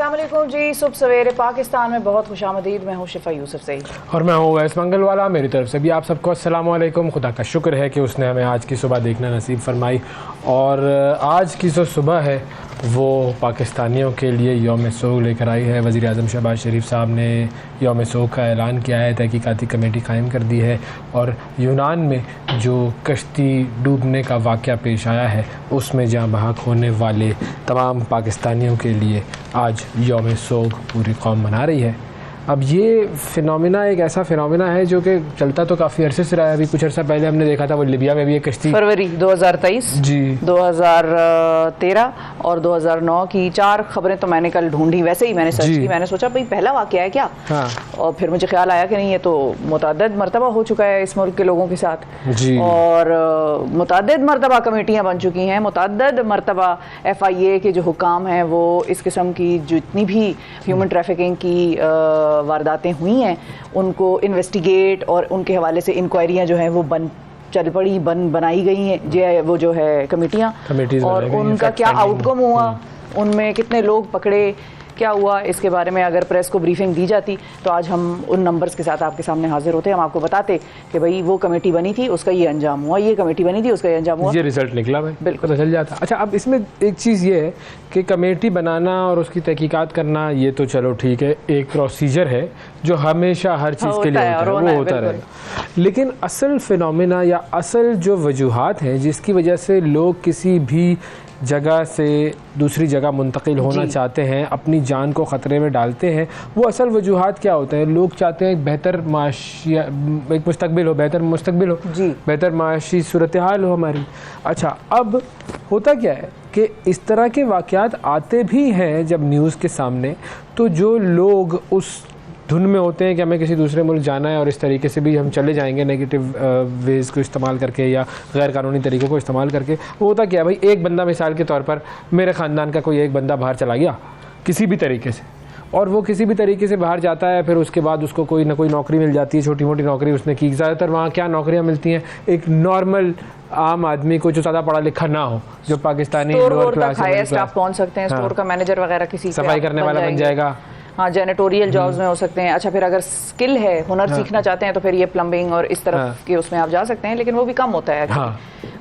अस्सलाम वालेकुम जी। सुबह सवेरे पाकिस्तान में बहुत खुशामदीद। मैं हूँ शिफा यूसुफ से और मैं हूँ वैस मंगलवाला। मेरी तरफ से भी आप सबको अस्सलाम वालेकुम। खुदा का शुक्र है कि उसने हमें आज की सुबह देखना नसीब फरमाई। और आज की जो सुबह है वो पाकिस्तानियों के लिए यौम सोग लेकर आई है। वज़ीर आज़म शहबाज शरीफ साहब ने यौम सोग का ऐलान किया है, तहकीकाती कमेटी कायम कर दी है और यूनान में जो कश्ती डूबने का वाक़या पेश आया है उसमें जाँ बहक होने वाले तमाम पाकिस्तानियों के लिए आज यौम सोग पूरी कौम मना रही है। अब ये फिनोमिना एक ऐसा फिनोमिना है जो कि चलता तो काफ़ी अरसे से रहा है। अभी कुछ अर्सा पहले हमने देखा था वो लिबिया में भी एक कश्ती फरवरी 2023 जी 2013 और 2009 की 4 खबरें तो मैंने कल ढूंढी। वैसे ही मैंने सर्च की, मैंने सोचा भाई पहला वाक़या है क्या। हाँ। और फिर मुझे ख्याल आया कि नहीं, ये तो मुतअद्दिद मरतबा हो चुका है इस मुल्क के लोगों के साथ जी। और मुतअद्दिद मरतबा कमेटियाँ बन चुकी हैं, मुतअद्दिद मरतबा FIA के जो हुकाम हैं वो इस किस्म की जितनी भी ह्यूमन ट्रैफिकिंग की वारदातें हुई हैं उनको इन्वेस्टिगेट और उनके हवाले से इंक्वायरियाँ जो हैं वो बनाई गई हैं वो जो है कमेटियाँ, और उनका क्या आउटकम हुआ, उनमें कितने लोग पकड़े, क्या हुआ, इसके बारे में अगर प्रेस को ब्रीफिंग दी जाती तो आज हम उन नंबर्स के साथ आपके सामने हाजिर होते। हम आपको बताते कि भाई वो कमेटी बनी थी उसका ये अंजाम हुआ, ये कमेटी बनी थी उसका ये अंजाम हुआ, ये रिजल्ट निकला भाई, बिल्कुल तो चल जाता। अच्छा, अब इसमें एक चीज़ ये है कि कमेटी बनाना और उसकी तहकीकात करना ये तो चलो ठीक है, एक प्रोसीजर है जो हमेशा हर चीज़ के लिए वो होता रहेगा। लेकिन असल फिनोमिना या असल जो वजूहात हैं जिसकी वजह से लोग किसी भी जगह से दूसरी जगह मुंतकिल होना चाहते हैं, अपनी जान को ख़तरे में डालते हैं, वो असल वजूहात क्या होते हैं? लोग चाहते हैं एक बेहतर माशी, एक मुस्तकबिल हो, बेहतर मुस्तकबिल हो जी, बेहतर माशी सूरत हाल हो हमारी। अच्छा, अब होता क्या है कि इस तरह के वाक़यात आते भी हैं जब न्यूज़ के सामने, तो जो लोग उस धुन में होते हैं कि हमें किसी दूसरे मुल्क जाना है और इस तरीके से भी हम चले जाएंगे नेगेटिव वेज़ को इस्तेमाल करके या गैर कानूनी तरीक़ों को इस्तेमाल करके। वो होता क्या है भाई, एक बंदा मिसाल के तौर पर मेरे ख़ानदान का कोई एक बंदा बाहर चला गया किसी भी तरीके से, और वो किसी भी तरीके से बाहर जाता है, फिर उसके बाद उसको कोई ना कोई नौकरी मिल जाती है, छोटी मोटी नौकरी उसने की। ज़्यादातर वहाँ क्या नौकरियाँ मिलती हैं, एक नॉर्मल आम आदमी को जो ज़्यादा पढ़ा लिखा ना हो, जो पाकिस्तानी लोअर क्लास आप पहुँच सकते हैं, स्टोर का मैनेजर वगैरह, किसी सफाई करने वाला बन जाएगा, हाँ, जेनेटोरियल जॉब्स में हो सकते हैं। अच्छा, फिर अगर स्किल है, हुनर सीखना चाहते हैं तो फिर ये प्लम्बिंग और इस तरफ के उसमें आप जा सकते हैं, लेकिन वो भी कम होता है।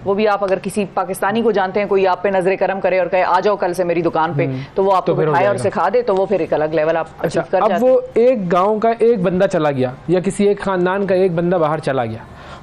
वो भी आप अगर किसी पाकिस्तानी को जानते हैं, कोई आप पे नजर करम करे और कहे आ जाओ कल से मेरी दुकान पे, तो वो आपको बिठाए और सिखा दे, तो वो फिर एक अलग लेवल आप अचीव कर जाते हैं। अब वो एक गाँव का एक बंदा चला गया या किसी एक खानदान का एक बंदा बाहर चला गया,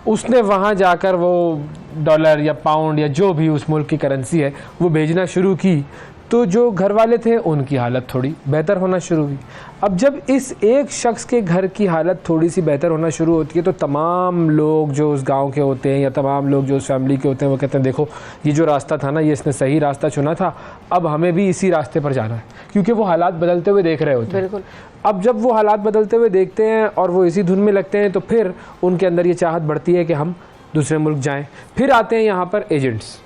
उसने वहाँ जाकर वो डॉलर या पाउंड या जो भी उस मुल्क की करेंसी है वो भेजना शुरू की, तो जो घर वाले थे उनकी हालत थोड़ी बेहतर होना शुरू हुई। अब जब इस एक शख्स के घर की हालत थोड़ी सी बेहतर होना शुरू होती है तो तमाम लोग जो उस गांव के होते हैं या तमाम लोग जो उस फैमिली के होते हैं वो कहते हैं देखो ये जो रास्ता था ना, ये इसने सही रास्ता चुना था, अब हमें भी इसी रास्ते पर जाना है, क्योंकि वो हालात बदलते हुए देख रहे होते हैं। बिल्कुल। अब जब वो हालात बदलते हुए देखते हैं और वो इसी धुन में लगते हैं तो फिर उनके अंदर ये चाहत बढ़ती है कि हम दूसरे मुल्क जाएँ। फिर आते हैं यहाँ पर एजेंट्स।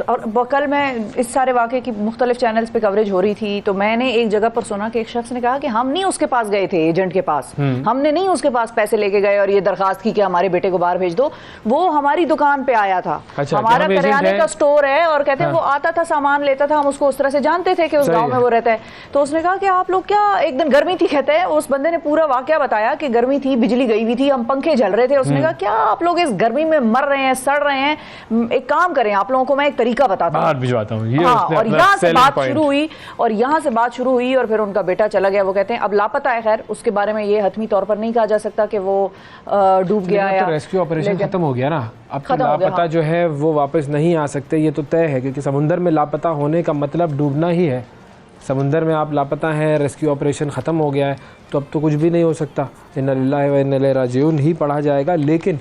और कल मैं इस सारे वाक़े की मुख्तलिफ चैनल्स पे कवरेज हो रही थी, तो मैंने एक जगह पर सुना कि एक शख्स ने कहा कि हम नहीं उसके पास गए थे, एजेंट के पास, हमने नहीं उसके पास पैसे लेके गए और ये दरखास्त की कि हमारे बेटे को बाहर भेज दो, वो हमारी दुकान पे आया था। अच्छा, हमारा करियाने का स्टोर है और कहते हैं वो आता था, सामान लेता था, हम उसको उस तरह से जानते थे कि उस गाँव में वो रहता है। तो उसने कहा कि आप लोग क्या, एक दिन गर्मी थी, कहते हैं उस बंदे ने पूरा वाक़या बताया कि गर्मी थी, बिजली गई हुई थी, हम पंखे झल रहे थे। उसने कहा क्या आप लोग इस गर्मी में मर रहे हैं, सड़ रहे हैं, एक काम करें, आप लोगों को मैं एक तरीका बताता बाहर भिजवाता हूं। हाँ, और यहाँ से बात शुरू हुई और फिर उनका बेटा चला गया। वो कहते हैं अब लापता है। खैर उसके बारे में ये हतमी तौर पर नहीं कहा जा सकता कि वो डूब गया या रेस्क्यू ऑपरेशन खत्म हो गया ना, अब लापता जो है वो वापस नहीं आ सकते, ये तो तय है, क्योंकि समुंदर में लापता होने का मतलब डूबना ही है। समुंदर में आप लापता हैं, रेस्क्यू ऑपरेशन ख़त्म हो गया है, तो अब तो कुछ भी नहीं हो सकता, इन्ना लिल्लाहि व इन्ना इलैहि राजिऊन ही पढ़ा जाएगा। लेकिन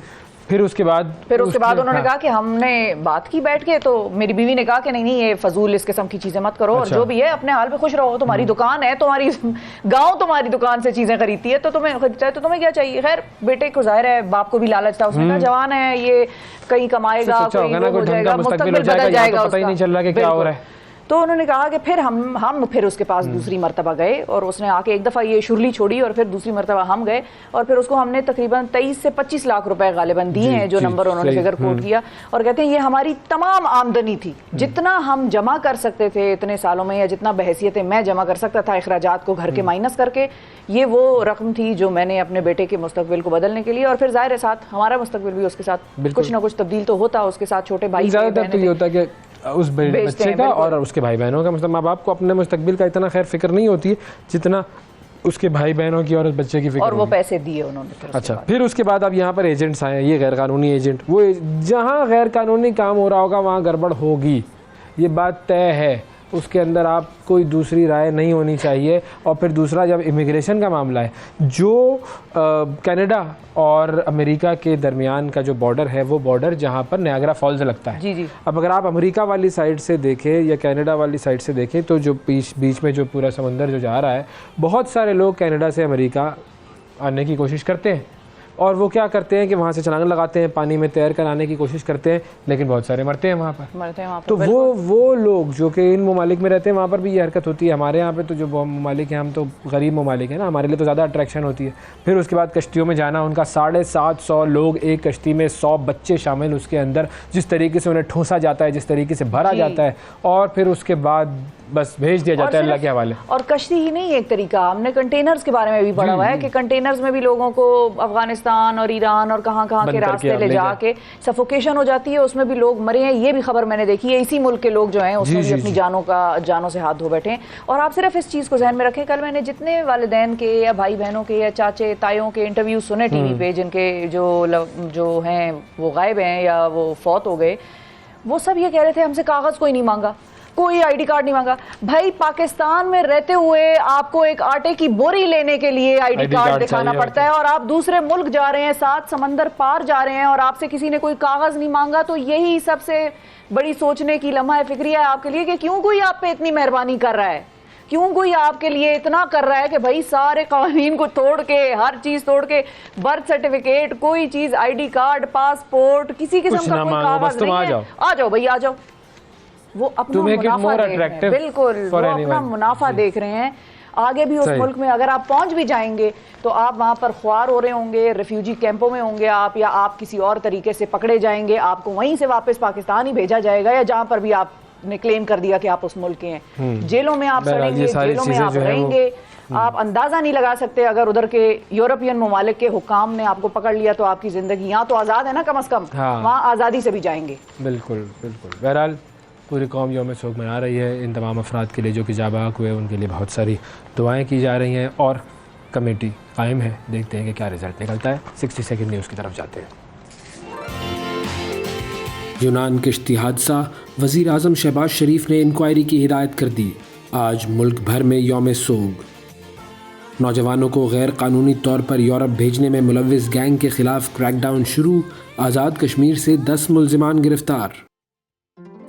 फिर उसके बाद उन्होंने कहा कि हमने बात की बैठ के, तो मेरी बीवी ने कहा कि नहीं ये फजूल इस किस्म की चीजें मत करो, और जो भी है अपने हाल पे खुश रहो, तुम्हारी दुकान है, तुम्हारी गांव तुम्हारी दुकान से चीजें खरीदती है, तो तुम्हें क्या चाहिए। खैर बेटे को जाहिर है बाप को भी लालच था, उसने कहा जवान है ये कहीं कमाएगा, कोई हो जाएगा, मुस्तकबिल बदल जाएगा, पता ही नहीं चल रहा कि क्या हो रहा है। तो उन्होंने कहा कि फिर हम फिर उसके पास दूसरी मर्तबा गए और उसने आके एक दफ़ा ये शुरली छोड़ी और फिर दूसरी मर्तबा हम गए और फिर उसको हमने तकरीबन 23 से 25 लाख रुपए गालिबन दिए हैं, जो नंबर उन्होंने फिगर कोट किया, और कहते हैं ये हमारी तमाम आमदनी थी, जितना हम जमा कर सकते थे इतने सालों में, या जितना बहैसियत मैं जमा कर सकता था अखराजात को घर के माइनस करके, ये वो रकम थी जो मैंने अपने बेटे के मुस्तकबिल को बदलने के लिए, और फिर जाहिर है साथ हमारा मुस्तकबिल भी उसके साथ कुछ ना कुछ तब्दील तो होता, उसके साथ छोटे भाई ज़्यादातर तो ये होता है कि उस बच्चे का और उसके भाई बहनों का, मतलब माँ बाप को अपने मुस्तकबिल का इतना खैर फिक्र नहीं होती है जितना उसके भाई बहनों की और उस बच्चे की फिक्र, और वो पैसे दिए उन्होंने फिर। अच्छा, फिर उसके बाद अब यहाँ पर एजेंट्स आए, ये गैर कानूनी एजेंट, वो जहाँ गैर कानूनी काम हो रहा होगा वहाँ गड़बड़ होगी, ये बात तय है, उसके अंदर आप कोई दूसरी राय नहीं होनी चाहिए। और फिर दूसरा, जब इमिग्रेशन का मामला है, जो कनाडा और अमेरिका के दरमियान का जो बॉर्डर है, वो बॉर्डर जहाँ पर नायग्रा फॉल्स लगता है, जी जी। अब अगर आप अमेरिका वाली साइड से देखें या कनाडा वाली साइड से देखें, तो जो बीच में जो पूरा समंदर जो जा रहा है, बहुत सारे लोग कनाडा से अमेरिका आने की कोशिश करते हैं, और वो क्या करते हैं कि वहाँ से छलांग लगाते हैं, पानी में तैर कर आने की कोशिश करते हैं, लेकिन बहुत सारे मरते हैं वहाँ पर। तो वो लोग जो कि इन ममालिक में रहते हैं, वहाँ पर भी ये हरकत होती है। हमारे यहाँ पे तो जो ममालिक हैं, हम तो गरीब ममालिक हैं ना, हमारे लिए तो ज़्यादा अट्रैक्शन होती है। फिर उसके बाद कश्तियों में जाना, उनका 750 लोग एक कश्ती में, 100 बच्चे शामिल उसके अंदर, जिस तरीके से उन्हें ठूंसा जाता है, जिस तरीके से भरा जाता है, और फिर उसके बाद बस भेज दिया जाता है अल्लाह के हवाले। और कश्ती ही नहीं एक तरीका, हमने कंटेनर्स के बारे में भी पढ़ा हुआ है कि कंटेनर्स में भी लोगों को अफगानिस्तान और ईरान और कहाँ के रास्ते ले जाके सफोकेशन हो जाती है, उसमें भी लोग मरे हैं, ये भी खबर मैंने देखी है। इसी मुल्क के लोग जो हैं उसमें भी अपनी जानों से हाथ धो बैठे हैं। और आप सिर्फ इस चीज़ को ध्यान में रखें, कल मैंने जितने वालिदैन के या भाई बहनों के या चाचे तायों के इंटरव्यू सुने टीवी पे, जिनके जो हैं वो गायब हैं या वो फौत हो गए, वो सब ये कह रहे थे हमसे कागज़ कोई नहीं मांगा, कोई आईडी कार्ड नहीं मांगा। भाई पाकिस्तान में रहते हुए आपको एक आटे की बोरी लेने के लिए आईडी कार्ड दिखाना पड़ता है, और आप दूसरे मुल्क जा रहे हैं, 7 समंदर पार जा रहे हैं, और आपसे किसी ने कोई कागज नहीं मांगा। तो यही सबसे बड़ी सोचने की लम्हा फिक्रिया है आपके लिए कि क्यों कोई आप पे इतनी मेहरबानी कर रहा है, क्यों कोई आपके लिए इतना कर रहा है कि भाई सारे कानून को तोड़ के, हर चीज तोड़ के, बर्थ सर्टिफिकेट, कोई चीज, आईडी कार्ड, पासपोर्ट, किसी किस्म का कोई कागज नहीं है, आ जाओ भाई आ जाओ। वो अपना मुनाफा देख रहे हैं, बिल्कुल वो अपना मुनाफा देख रहे हैं। आगे भी उस मुल्क में अगर आप पहुंच भी जाएंगे तो आप वहां पर ख्वार हो रहे होंगे, रिफ्यूजी कैंपों में होंगे आप, या आप किसी और तरीके से पकड़े जाएंगे, आपको वहीं से वापस पाकिस्तान ही भेजा जाएगा, या जहां पर भी आपने क्लेम कर दिया कि आप उस मुल्क के हैं। जेलों में आप सड़ेंगे, जेलों में आप रहेंगे। आप अंदाजा नहीं लगा सकते, अगर उधर के यूरोपियन ममालिक के हुकाम ने आपको पकड़ लिया तो आपकी जिंदगी यहाँ तो आज़ाद है ना, कम अज़ कम वहाँ आज़ादी से भी जाएंगे। बिल्कुल बिल्कुल। बहरहाल पूरी कौम यौम शोक मना रही है। इन तमाम अफराद के लिए जो कि जाबाक हुए, उनके लिए बहुत सारी दुआएं की जा रही हैं, और कमेटी कायम है। देखते हैं कि क्या रिजल्ट निकलता है। 60 सेकंड न्यूज़ की तरफ जाते हैं। यूनान किश्ती हादसा, वज़ीर आज़म शहबाज शरीफ ने इंक्वायरी की हिदायत कर दी। आज मुल्क भर में यौम सोग। नौजवानों को गैर कानूनी तौर पर यूरोप भेजने में मुलव्विस गैंग के खिलाफ क्रैकडाउन शुरू। आज़ाद कश्मीर से 10 मुल्जिमान गिरफ्तार।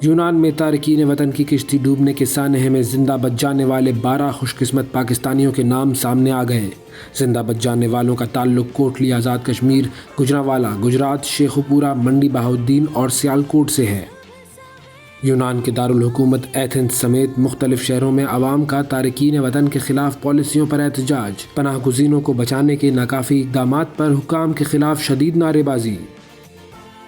यूनान में तारकीन वतन की किश्ती डूबने के सानहे में जिंदा बच जाने वाले 12 खुशकिस्मत पाकिस्तानियों के नाम सामने आ गए। जिंदा बच जाने वालों का ताल्लुक कोटली आज़ाद कश्मीर, गुजरांवाला गुजरात, शेखुपुरा, मंडी बहाउद्दीन और सियालकोट से है। यूनान के दारुल हुकूमत एथेंस समेत मुख्तलिफ शहरों में आवाम का तारकीन वतन के खिलाफ पॉलिसियों पर एहतजाज। पनाह गुज़ीनों को बचाने के नाकाफ़ी इक़दामात पर हुकाम के खिलाफ शदीद नारेबाजी।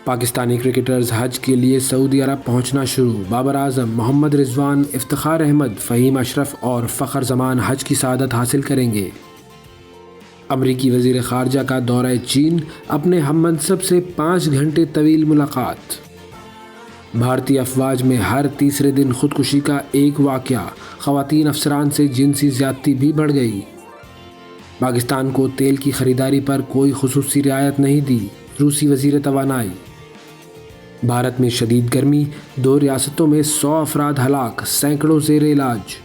पाकिस्तानी क्रिकेटर्स हज के लिए सऊदी अरब पहुंचना शुरू। बाबर आजम, मोहम्मद रिजवान, इफ्तिखार अहमद, फ़हीम अशरफ और फ़खर जमान हज की सआदत हासिल करेंगे। अमरीकी वज़ीर ख़ारजा का दौरा चीन, अपने हममनसब से 5 घंटे तवील मुलाकात। भारतीय अफवाज में हर तीसरे दिन खुदकुशी का एक वाक़या, ख़वातीन अफसरान से जिनसी ज़्यादती भी बढ़ गई। पाकिस्तान को तेल की ख़रीदारी पर कोई खुसूसी रियायत नहीं दी, रूसी वज़ीर तवानाई। भारत में शदीद गर्मी, 2 रियासतों में 100 अफराद हलाक, सैकड़ों ज़ेरे इलाज।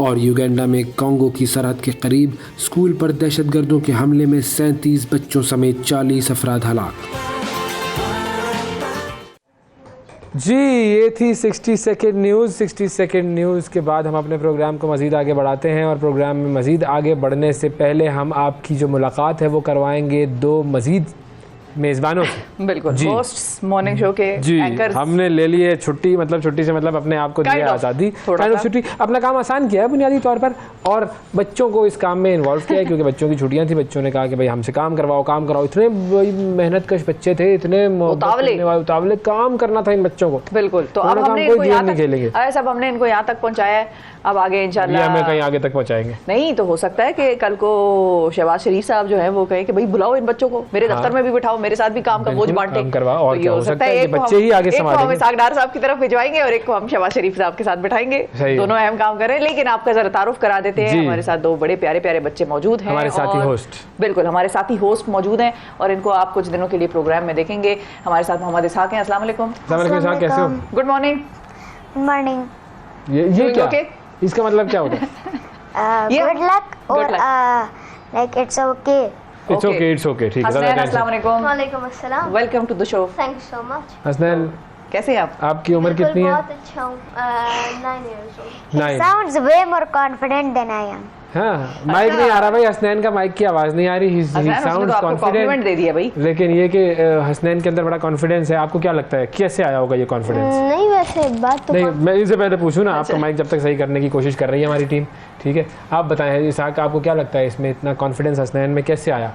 और युगांडा में कांगो की सरहद के करीब स्कूल पर दहशतगर्दों के हमले में 37 बच्चों समेत 40 अफराद हलाक। जी, ये थी 60 सेकंड न्यूज़। 60 सेकंड न्यूज़ के बाद हम अपने प्रोग्राम को मज़ीद आगे बढ़ाते हैं, और प्रोग्राम में मज़ीद आगे बढ़ने से पहले हम आपकी जो मुलाकात है वो करवाएंगे 2 मज़ीद मेजबानों से। बिल्कुल, जी। होस्ट्स मॉर्निंग शो के जी, एंकर्स। हमने ले लिए छुट्टी, मतलब छुट्टी से मतलब अपने आप को Kind दिया of, आज़ादी, थोड़ा काइंड ऑफ सा। छुट्टी, अपना काम आसान किया है बुनियादी तौर पर, और बच्चों को इस काम में इन्वॉल्व किया है क्योंकि बच्चों की छुट्टियां थी। बच्चों ने कहा कि भाई हमसे काम करवाओ, काम कराओ। इतने मेहनतकश बच्चे थे, इतने उतावले, काम करना था इन बच्चों को। बिल्कुल, तो अब उन्होंने हमने कहा, इनको कोई यहाँ गेम नहीं खेलेंगे। तक, सब हमने इनको यहाँ तक पहुँचाया है। अब आगे ये इंशाल्लाह हमें कहीं आगे तक पहुंचाएंगे। नहीं तो हो सकता है कि कल को शहबाज शरीफ साहब जो है वो कहे कि भाई बुलाओ इन बच्चों को, मेरे दफ्तर में भी बिठाओ, मेरे साथ भी काम का बोझ बांटे, काम करवाओ। और तो क्या हो सकता है कि एक को बच्चे ही आगे एक को हम संभालेंगे। इसाकडार साहब की तरफ भिजवाएंगे और एक को हम शहबाज शरीफ साहब के साथ बिठाएंगे, दोनों अहम काम करें। लेकिन आपका जरा तारुफ करा देते हैं, हमारे साथ दो बड़े प्यारे प्यारे बच्चे मौजूद हैं, हमारे साथी होस्ट। बिल्कुल, हमारे साथी होस्ट मौजूद हैं और इनको आप कुछ दिनों के लिए प्रोग्राम में देखेंगे। हमारे साथ मोहम्मद इसहाक हैं। अस्सलाम वालेकुम। कैसे हो? Good morning. मॉर्निंग। ये क्या, इसका मतलब क्या होता है? गुड लक और like it's okay. It's okay, ठीक है। अस्सलाम वालेकुम। वालेकुम अस्सलाम। Welcome to the show. Thank you so much. Hasnain, कैसे हैं आप? आपकी उम्र कितनी है? बहुत अच्छा हूँ, 9 years old। 9। Sounds way more confident than I am। हाँ, माइक नहीं आ रहा भाई, हसनैन का माइक की आवाज नहीं आ रही। ही साउंड्स कॉन्फिडेंट दे दिया भाई। लेकिन ये कि हसनैन के अंदर बड़ा कॉन्फिडेंस है। आपको क्या लगता है कैसे आया होगा ये कॉन्फिडेंस? नहीं, वैसे बात तो नहीं, मैं इनसे पहले पूछूं ना, आपका माइक जब तक सही करने की कोशिश कर रही है हमारी टीम, ठीक है? आप बताएं इसहाक, आपको क्या लगता है इसमें इतना कॉन्फिडेंस हसनैन में कैसे आया?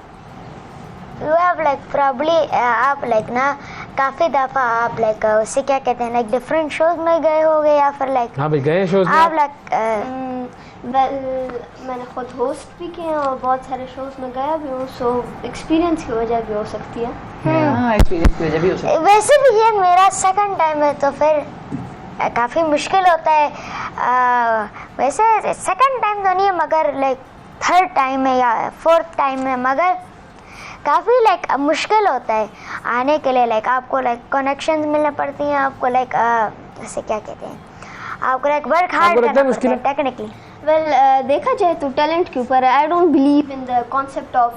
You have like probably आप like ना काफी दफा आप like उससे क्या कहते हैं like different shows में गए होगे या फिर like हाँ भाई, गए शोज में आप like मैंने खुद होस्ट भी किए हैं और बहुत सारे शोज में गया भी हूँ, सो एक्सपीरियंस की वजह भी हो सकती है। हाँ, एक्सपीरियंस की वजह भी हो सकती है। वैसे भी ये मेरा सेकंड टाइम है तो फिर काफ़ी मुश्किल होता है। वैसे सेकंड टाइम तो नहीं है मगर लाइक थर्ड टाइम है या फोर्थ टाइम है, मगर काफ़ी लाइक मुश्किल होता है आने के लिए। लाइक आपको लाइक कनेक्शंस मिलने पड़ती हैं, आपको लाइक ऐसे क्या कहते हैं, आपको लाइक वर्क हार्ड करना पड़ता है टेक्निकली। वेल देखा जाए तो टैलेंट के ऊपर है। आई don't believe in the concept of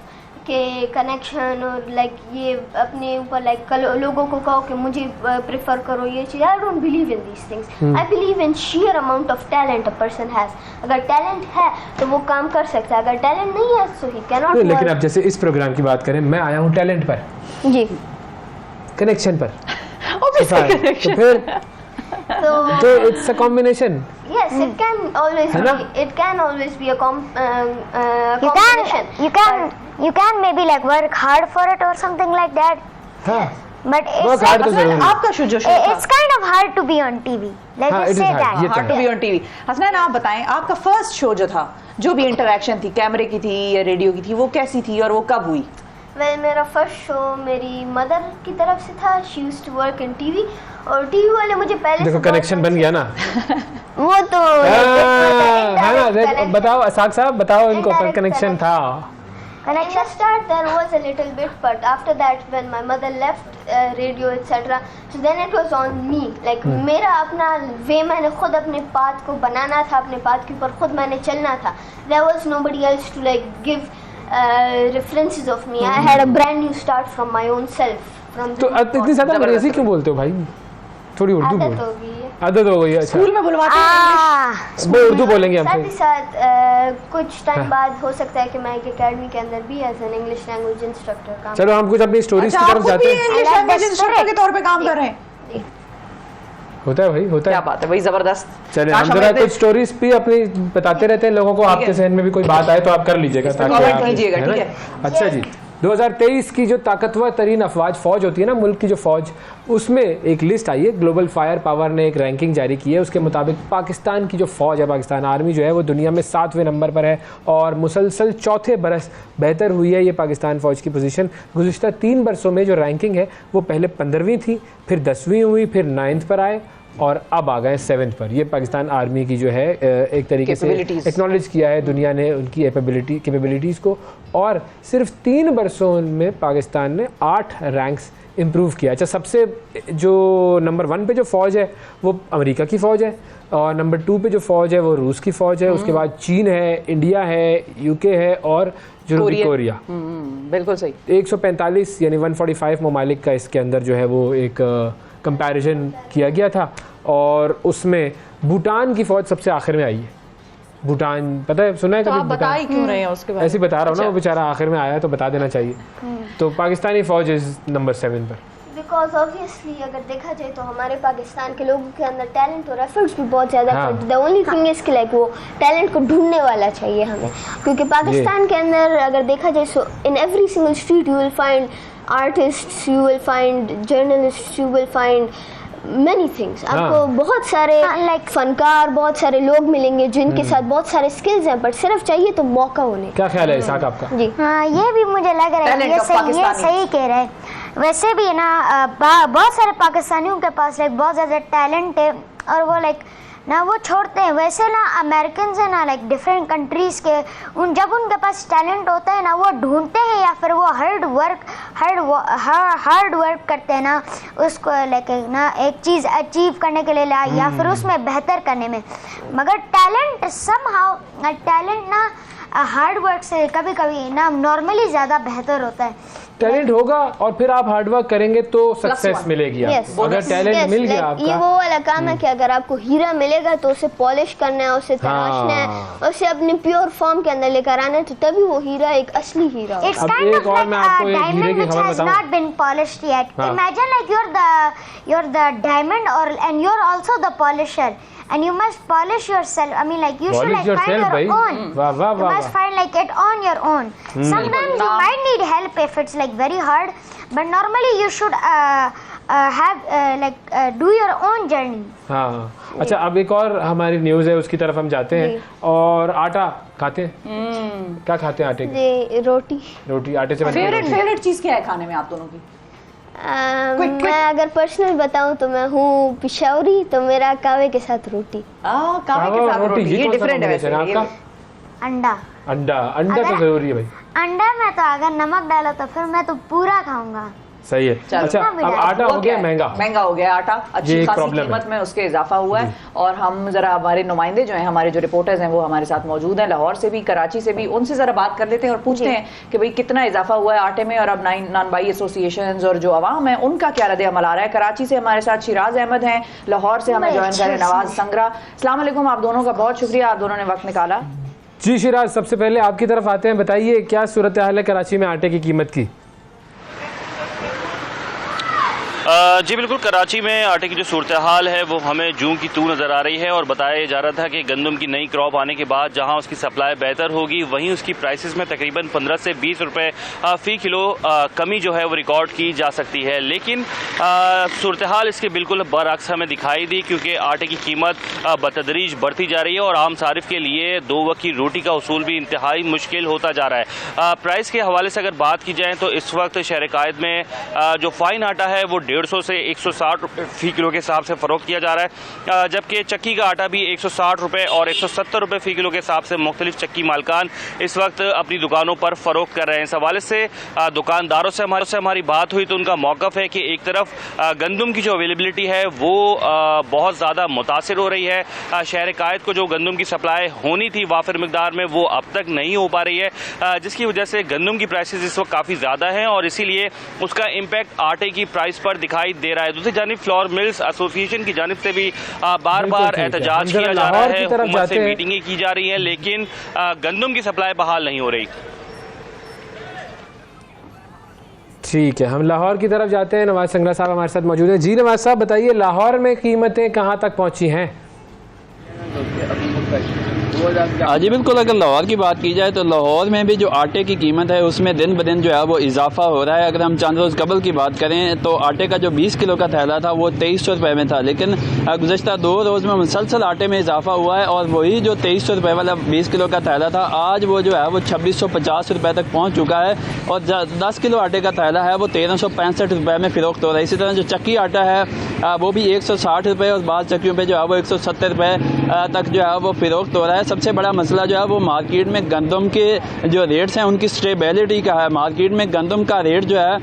के कनेक्शन और लाइक ये अपने ऊपर लाइक लोगों को कहो कि मुझे प्रेफर करो ये चीज़। I don't believe in these things. I believe in sheer amount of talent a person has. अगर टैलेंट है तो वो काम कर सकता है, अगर टैलेंट नहीं है तो ही कैन नॉट। लेकिन अब जैसे इस प्रोग्राम की बात करें, मैं आया हूँ टैलेंट पर, जी, कनेक्शन पर, तो फिर तो it's a combination. yes, it can always है ना? be, it can always be a combination. You can maybe like work hard for it or something like that. हाँ, But work it's hard तो like, जरूरी है। आपका जो show था, it's kind of hard to be on TV. Let's हाँ, just it is say hard. that. ये तो hard to be on TV. Hasnain, आप बताएं आपका फर्स्ट शो जो था, जो भी इंटरेक्शन थी, कैमरे की थी या रेडियो की थी, वो कैसी थी और वो कब हुई? वेल मेरा फर्स्ट शो मेरी मदर की तरफ से था। She used to work in TV और टीवी वाले मुझे पहले देखो कनेक्शन बन गया ना। वो तो है ना, देखो बताओ असाक साहब, बताओ इनको Indirect कनेक्शन था। In the start there was a little bit, but after that when my mother left radio etc, so then it was on me. Like मेरा अपना वे, मैंने खुद अपने पाथ को बनाना था, अपने पाथ के ऊपर खुद मैंने चलना था। There was nobody else to like give references of me. I had a brand new start from my own self. तो इतनी ज्यादा अंग्रेजी क्यों बोलते हो भाई? थोड़ी उर्दू बोलो। आदत हो गई है। आदत हो गई है। अच्छा, स्कूल में बुलवाते हैं वो उर्दू बोलेंगे साथ ही हमसे। साथ कुछ टाइम बाद हो सकता है कि मैं एक एकेडमी के अंदर भी as an English language instructor काम। चलो हम कुछ अपनी स्टोरीज अच्छा, की आप तरफ खुद जाते भी हैं। इंग्लिश लैंग्वेज इंस्ट्रक्टर के तौर पे काम कर रहे हैं? होता है भाई, होता क्या है। बात है भाई, जबरदस्त। चले काश हम जरा हमें कुछ स्टोरीज भी अपनी बताते रहते हैं लोगों को। ठीक आपके है। जहन में भी कोई बात आए तो आप कर लीजिएगा, ताकि comment आप- कीजिएगा, है ना? ठीक है। अच्छा जी, 2023 की जो ताकतवर तरीन अफवाज फौज होती है ना, मुल्क की जो फौज, उसमें एक लिस्ट आई है। ग्लोबल फायर पावर ने एक रैंकिंग जारी की है। उसके मुताबिक पाकिस्तान की जो फौज है, पाकिस्तान आर्मी जो है, वो दुनिया में 7वें नंबर पर है और मुसलसल चौथे बरस बेहतर हुई है ये पाकिस्तान फौज की पोजीशन। गुज़िश्ता 3 बरसों में जो रैंकिंग है वो पहले 15वीं थी, फिर 10वीं हुई, फिर 9th पर आए और अब आ गए 7th पर। ये पाकिस्तान आर्मी की जो है एक तरीके से Capabilities। एक्नॉलेज किया है दुनिया ने उनकी कैपेबिलिटीज़ को। और सिर्फ 3 बरसों में पाकिस्तान ने 8 रैंक्स इम्प्रूव किया। अच्छा, सबसे जो नंबर 1 पे जो फ़ौज है वो अमेरिका की फ़ौज है और नंबर 2 पे जो फ़ौज है वो रूस की फ़ौज है। उसके बाद चीन है, इंडिया है, यूके है और जनूबी कोरिया। बिल्कुल सही। 145 यानी 145 ममालिक का इसके अंदर जो है वो एक कंपैरिजन किया गया था और उसमें भूटान की फ़ौज सबसे आखिर में आई है। भूटान, पता है, सुना है तो कभी? आप बता ही क्यों रहे हैं उसके बारे में? ऐसे ही बता रहा हूँ ना, वो बेचारा आखिर में आया तो बता देना चाहिए। तो पाकिस्तानी फौज इज नंबर 7 पर। बिकॉज ऑब्वियसली अगर देखा जाए तो हमारे पाकिस्तान के लोगों के अंदर टैलेंट और एफर्ट्स भी बहुत ज़्यादा हाँ। द ओनली थिंग इज कि लाइक वो टैलेंट को ढूंढने वाला चाहिए हमें, क्योंकि पाकिस्तान के अंदर अगर देखा जाए so in every single street you will find artists, you will find journalist, you will find many things. आपको बहुत सारे लाइक फनकार, बहुत सारे लोग मिलेंगे जिनके साथ बहुत सारे स्किल्स हैं, पर सिर्फ चाहिए तो मौका होने। क्या ख्याल है इसाक आपका? जी हाँ, ये भी मुझे लग रहा है Talent ये of सही Pakistani. कह रहे हैं। वैसे भी ना बहुत सारे पाकिस्तानियों के पास लाइक बहुत ज़्यादा टैलेंट है और वो लाइक ना वो छोड़ते हैं। वैसे ना अमेरिकन है ना लाइक डिफरेंट कंट्रीज़ के जब उनके पास टैलेंट होता है ना वो ढूंढते हैं या फिर वो हार्ड वर्क करते हैं ना उसको लाइक ना एक चीज़ अचीव करने के लिए या फिर उसमें बेहतर करने में। मगर टैलेंट टैलेंट ना हार्ड वर्क से कभी कभी ना नॉर्मली ज़्यादा बेहतर होता है। टैलेंट होगा और फिर आप हार्ड वर्क करेंगे तो सक्सेस one. मिलेगी Yes. आपको। अगर टैलेंट मिल गया ये आपका, वो वाला काम है कि अगर आपको हीरा मिलेगा तो उसे पॉलिश करना है, उसे तराशना है, उसे अपने प्योर फॉर्म के अंदर लेकर आना है, तो तभी वो हीरा एक असली हीरा होगा। It's अब kind एक of और like मैं a आपको एक हीरे diamond की which खबर has बताऊं। not been polished yet. हाँ। Imagine like you're the diamond and you're also the polisher. And you must polish yourself. I mean, like you should Polish like find yourself, your भाई। own. वाह वाह You वाह must वाह। find like it on your own. Sometimes you might need help if it's like very hard, but normally you should do your own journey. हाँ, अच्छा, अब एक और हमारी न्यूज़ है, उसकी तरफ हम जाते हैं। और आटा खाते हैं? क्या खाते हैं आटे की? ये रोटी। रोटी, आटे से बनती है रोटी। फेवरेट चीज क्या है खाने में आप दोनों की? Quick. मैं अगर पर्सनल बताऊं तो मैं हूँ पिशावरी, तो मेरा कावे के साथ रोटी। कावे के साथ रोटी, ये कौन सा डिफरेंट है वैसे। combination है ये- आपका? अंडा अंडा तो जरूरी है भाई। अंडा में तो अगर नमक डालो तो फिर मैं तो पूरा खाऊंगा। सही है। चलो। अच्छा, अब आटा हो गया महंगा हो गया आटा, ये अच्छी एक खासी प्रॉब्लम कीमत है। में उसके इजाफा हुआ है। और हम जरा हमारे नुमाइंदे जो हैं, हमारे जो रिपोर्टर्स हैं वो हमारे साथ मौजूद हैं, लाहौर से भी, कराची से भी, उनसे जरा बात कर लेते हैं और पूछते हैं कि भाई कितना इजाफा हुआ है आटे में। और अब नान बाई एसोसिएशन और जो अवाम है उनका क्या रद्द अमल आ रहा है। कराची से हमारे साथ शिराज अहमद हैं, लाहौर से हमें ज्वाइन कर रहे हैं नवाज संगरा। अस्सलाम वालेकुम, आप दोनों का बहुत शुक्रिया, आप दोनों ने वक्त निकाला। जी शिराज, सबसे पहले आपकी तरफ आते हैं, बताइए क्या सूरत हाल है कराची में आटे की कीमत की? जी बिल्कुल, कराची में आटे की जो सूरत हाल है वो हमें जूं की तू नज़र आ रही है। और बताया जा रहा था कि गंदम की नई क्रॉप आने के बाद जहां उसकी सप्लाई बेहतर होगी, वहीं उसकी प्राइसेस में तकरीबन 15 से 20 रुपए फ़ी किलो कमी जो है वो रिकॉर्ड की जा सकती है। लेकिन सूरत हाल इसके बिल्कुल बरअक्स हमें दिखाई दी, क्योंकि आटे की कीमत बतदरीज बढ़ती जा रही है और आम सारिफ के लिए 2 वक्त की रोटी का उसूल भी इंतहाई मुश्किल होता जा रहा है। प्राइस के हवाले से अगर बात की जाए तो इस वक्त शहर कायद में जो फाइन आटा है वो 150 से 160 रुपये फ़ी किलो के हिसाब से फ़रोख्त किया जा रहा है, जबकि चक्की का आटा भी 160 रुपये और 170 रुपये फ़ी किलो के हिसाब से मुख्तलिफ चक्की मालकान इस वक्त अपनी दुकानों पर फ़रोख्त कर रहे हैं। इस हवाले से दुकानदारों से हमारी बात हुई तो उनका मौक़िफ़ है कि एक तरफ गंदम की जो अवेलेबिलिटी है वो बहुत ज़्यादा मुतासिर हो रही है। शहर कायद को जो गंदम की सप्लाई होनी थी वाफिर मिकदार में वो अब तक नहीं हो पा रही है, जिसकी वजह से गंदम की प्राइसेस इस वक्त काफ़ी ज़्यादा हैं और इसीलिए उसका इम्पैक्ट आटे की प्राइस पर दिखाई दे रहा है। दूसरी जानिब फ्लोर मिल्स एसोसिएशन की जानिब से भी बार बार एहतजाज किया जा रहा है, हुकूमत से मीटिंगें की जा रही हैं, लेकिन गंदम की सप्लाई बहाल नहीं हो रही। ठीक है, हम लाहौर की तरफ जाते हैं। नवाज संगरा साहब हमारे साथ मौजूद हैं। जी नवाज साहब, बताइए लाहौर में कीमतें कहाँ तक पहुँची हैं? जी बिल्कुल, अगर लाहौर की बात की जाए तो लाहौर में भी जो आटे की कीमत है उसमें दिन ब दिन जो है वो इजाफा हो रहा है। अगर हम चंद रोज़ कबल की बात करें तो आटे का जो 20 किलो का थैला था वो 2300 रुपये में था, लेकिन गुज़श्ता 2 रोज़ में मुसलसल आटे में इजाफा हुआ है और वही जो 2300 रुपये वाला 20 किलो का थैला था आज वो जो है वो 2650 रुपये तक पहुँच चुका है और 10 किलो आटे का थैला है वो 1365 रुपये में फ़रोख्त हो रहा है। इसी तरह जो चक्की आटा है वो भी 160 रुपये और बाद चक्कियों पर जो है वो 170 रुपये तक जो है वो फ़रोख्त हो रहा है। सबसे बड़ा मसला जो है वो मार्केट में गंदम के जो रेट्स हैं उनकी स्टेबिलिटी का है। मार्केट में गंदम का रेट जो है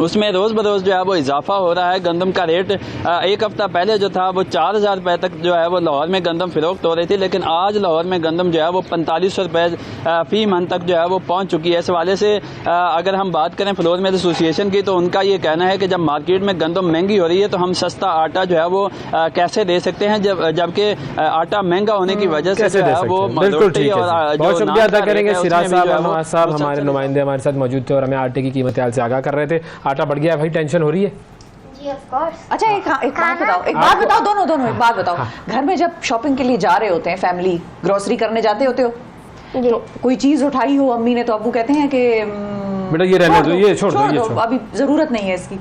उसमें रोज़ बरोज़ जो है वो इजाफा हो रहा है। गंदम का रेट एक हफ़्ता पहले जो था वो 4,000 रुपये तक जो है वो लाहौर में गंदम फ़रोख्त हो रही थी, लेकिन आज लाहौर में गंदम जो है वो 4500 रुपये फ़ी मन तक जो है वो पहुँच चुकी है। इस हवाले से अगर हम बात करें फ्लोर मिल एसोसिएशन की, तो उनका ये कहना है कि जब मार्केट में गंदम महंगी हो रही है तो हम सस्ता आटा जो है वो कैसे दे सकते हैं, जबकि आटा महंगा होने की वजह से जो है वो बिल्कुल ठीक है। और बहुत शुक्रिया अदा करेंगे सिराज साहब, नवाज साहब हमारे नुमाइंदे हमारे साथ मौजूद थे और हमें आटे की कीमत हाल से आगाह कर रहे थे। आटा बढ़ गया भाई, टेंशन हो रही है? जी ऑफ कोर्स। अच्छा एक बात बताओ दोनों एक बात बताओ, घर में जब शॉपिंग के लिए जा रहे होते हैं, फैमिली ग्रोसरी करने जाते होते हो, तो कोई चीज उठाई हो अम्मी ने तो अब्बू कहते हैं कि बेटा ये रहने दो, ये छोड़ दो, अभी जरूरत नहीं है इसकी?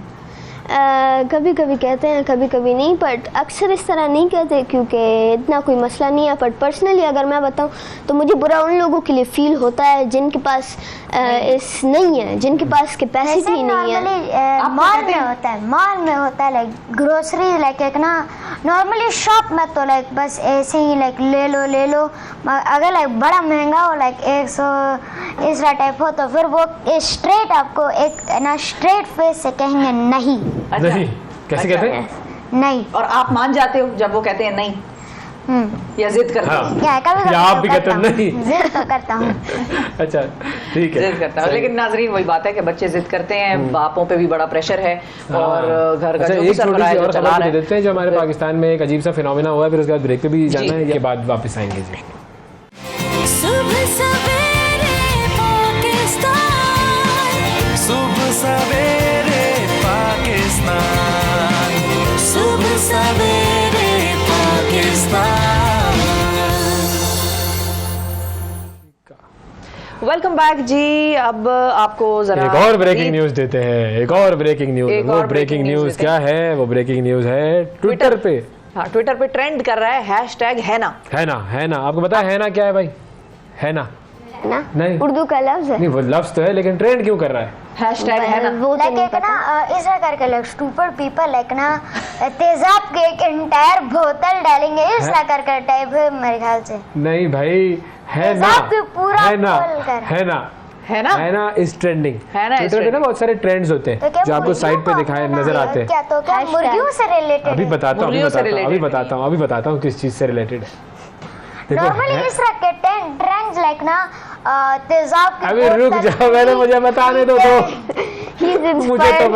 कभी कभी कहते हैं, कभी कभी नहीं, बट अक्सर इस तरह नहीं कहते क्योंकि इतना कोई मसला नहीं है। बट पर्सनली अगर मैं बताऊं तो मुझे बुरा उन लोगों के लिए फील होता है जिनके पास नहीं है, जिनके पास कैपेसिटी नहीं है। मॉल में होता है, मॉल में होता है लाइक ग्रोसरी, लाइक एक ना नॉर्मली शॉप में तो लाइक बस ऐसे ही लाइक ले लो। अगर लाइक बड़ा महंगा हो लाइक 100 इस टाइप हो तो फिर वो स्ट्रेट आपको एक ना स्ट्रेट फेस से कहेंगे नहीं। नहीं कैसे कहते हैं? नहीं। और आप मान जाते हो जब वो कहते हैं नहीं, या जिद करते हो? क्या कभी आप भी कहते हैं नहीं? जिद तो करता हूँ। अच्छा ठीक है, जिद करता हूँ, लेकिन नाजरीन वही बात है कि बच्चे जिद करते हैं, बापों पे भी बड़ा प्रेशर है और घर का अच्छा, जो एक छोटी सी और चला खबर रहा भी देते हैं जो हमारे पाकिस्तान में एक अजीब सा फिनोमेना हुआ है, फिर उसके बाद ब्रेक पे भी जाना है, ये बाद वापस आएंगे जी। सुबह सवेरे पाकिस्तान, सुबह सवेरे पाकिस्तान, सुबह सवेरे पाकिस्तान। वेलकम बैक जी। अब आपको जरा एक और ब्रेकिंग न्यूज देते हैं, एक और ब्रेकिंग न्यूज। वो ब्रेकिंग न्यूज क्या है? वो ब्रेकिंग न्यूज है ट्विटर पे। हाँ, ट्विटर पे ट्रेंड कर रहा है हैशटैग है ना। आपको पता है ना क्या है भाई? है ना नहीं, उर्दू का लफ्ज है। नहीं वो लफ्ज तो है, लेकिन ट्रेंड क्यों कर रहा है? हैशटैग है ना वो तो लाइक नहीं एक पता। ना इस तरह करके लाइक स्टूपिड पीपल लाइक ना तेजाब के एक एंटायर बोतल डालेंगे इस तरह करके टाइप है मेरे ख्याल से। नहीं भाई, है ना, तेजाब के पूरा है ना, खोल कर। है ना इज ट्रेंडिंग। है ना ट्विटर पे ना बहुत सारे ट्रेंड्स होते हैं तो क्या जो आपको मुर्गियों साइट पे को दिखाए अपनाना नजर है? आते हैं। क्या तो क्या मुर्गियों से रिलेटेड? अभी बताता हूँ किस चीज से रिलेटेड है। नॉर्मली इस तरह के ट्रेंड्स लाइक ना तेजाब के अभी रुक जाओ, मैंने मुझे बताने दो मुझे तो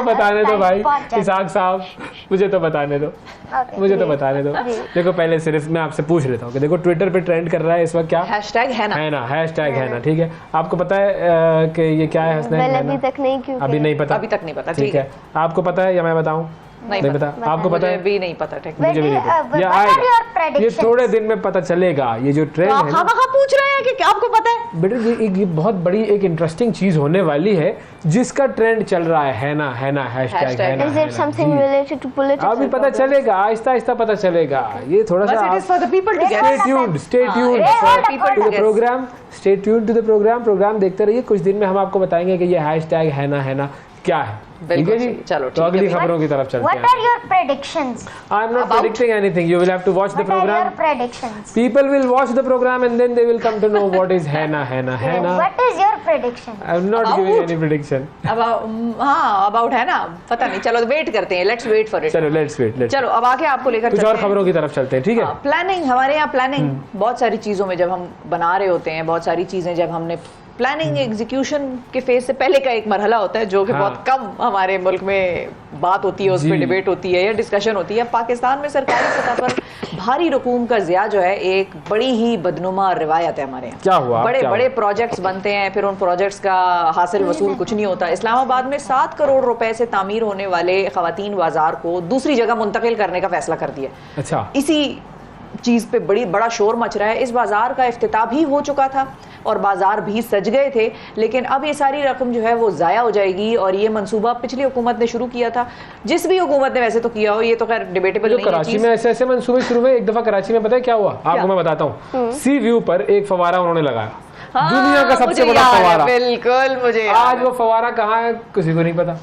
बताने दो भाई इसाक साहब, मुझे तो बताने दो। देखो पहले सिर्फ मैं आपसे पूछ लेता हूँ कि देखो ट्विटर पे ट्रेंड कर रहा है इस वक्त क्या? हैशटैग है ना। हैशटैग है ना, ठीक है। आपको पता है कि ये क्या है? अभी तक नहीं, क्यों? अभी नहीं पता, अभी तक नहीं पता, ठीक है। आपको पता है या मैं बताऊँ? नहीं पता। आपको पता है? भी नहीं पता, ठीक। मुझे भी नहीं पता। ये थोड़े दिन में पता चलेगा। ये जो ट्रेंड है हाँ पूछ रहे हैं कि आपको पता है? बेटा ये बहुत बड़ी एक इंटरेस्टिंग चीज होने वाली है जिसका ट्रेंड चल रहा है ना हैशटैग है ना। Is it something related to politics? अभी पता चलेगा, आहिस्ता पता चलेगा। ये थोड़ा सा It is for the people to get. stay tuned to the program देखते रहिए। कुछ दिन में हम आपको बताएंगे कि ये हैशटैग है ना क्या है, ठीक है जी। चलो तो अगली खबरों की तरफ चलते हैं। What are your predictions? I am not predicting anything. You will have to watch the What are your program. predictions? People will watch the program and then they will come to know what is है ना। What is your prediction? I am not giving any prediction. About है ना, पता नहीं। चलो wait करते हैं, let's wait for it. चलो लेट्स वेट। चलो अब आके आपको लेकर कुछ और खबरों की तरफ चलते हैं, ठीक है। प्लानिंग, हमारे यहाँ प्लानिंग बहुत सारी चीज़ों में जब हम बना रहे होते हैं, बहुत सारी चीज़ें जब हमने प्लानिंग एग्जीक्यूशन के फेज से पहले का एक मरहला होता है जो कि बहुत कम हमारे मुल्क में बात होती है, उस पर डिबेट होती है या डिस्कशन होती है। पाकिस्तान में सरकारी सतह पर भारी रकूम का ज़िया जो है एक बड़ी ही बदनुमा रिवायत है हमारे यहाँ। क्या हुआ? बड़े प्रोजेक्ट्स बनते हैं, फिर उन प्रोजेक्ट्स का हासिल वसूल कुछ नहीं होता। इस्लामाबाद में 7 करोड़ रुपए से तामीर होने वाले खवातीन बाजार को दूसरी जगह मुंतकिल करने का फैसला कर दिया। अच्छा, इसी चीज़ पे बड़ा शोर मच रहा है। इस बाजार का इफ्तिताह भी हो चुका था और बाजार भी सज गए थे, लेकिन अब ये सारी रकम जो है वो ज़ाया हो जाएगी। और ये मंसूबा पिछली हुकूमत ने शुरू किया था, जिस भी हुकूमत ने वैसे तो किया हो, ये तो खैर डिबेटेबल नहीं है। कराची में ऐसे मंसूबे शुरू हुए। एक दफा कराची में पता है क्या हुआ आपको? मैं बताता हूँ। सी व्यू पर एक फवारा उन्होंने लगाया, दुनिया का सबसे बड़ा फवारा। बिल्कुल, मुझे आज वो फवारा कहाँ है किसी को नहीं पता।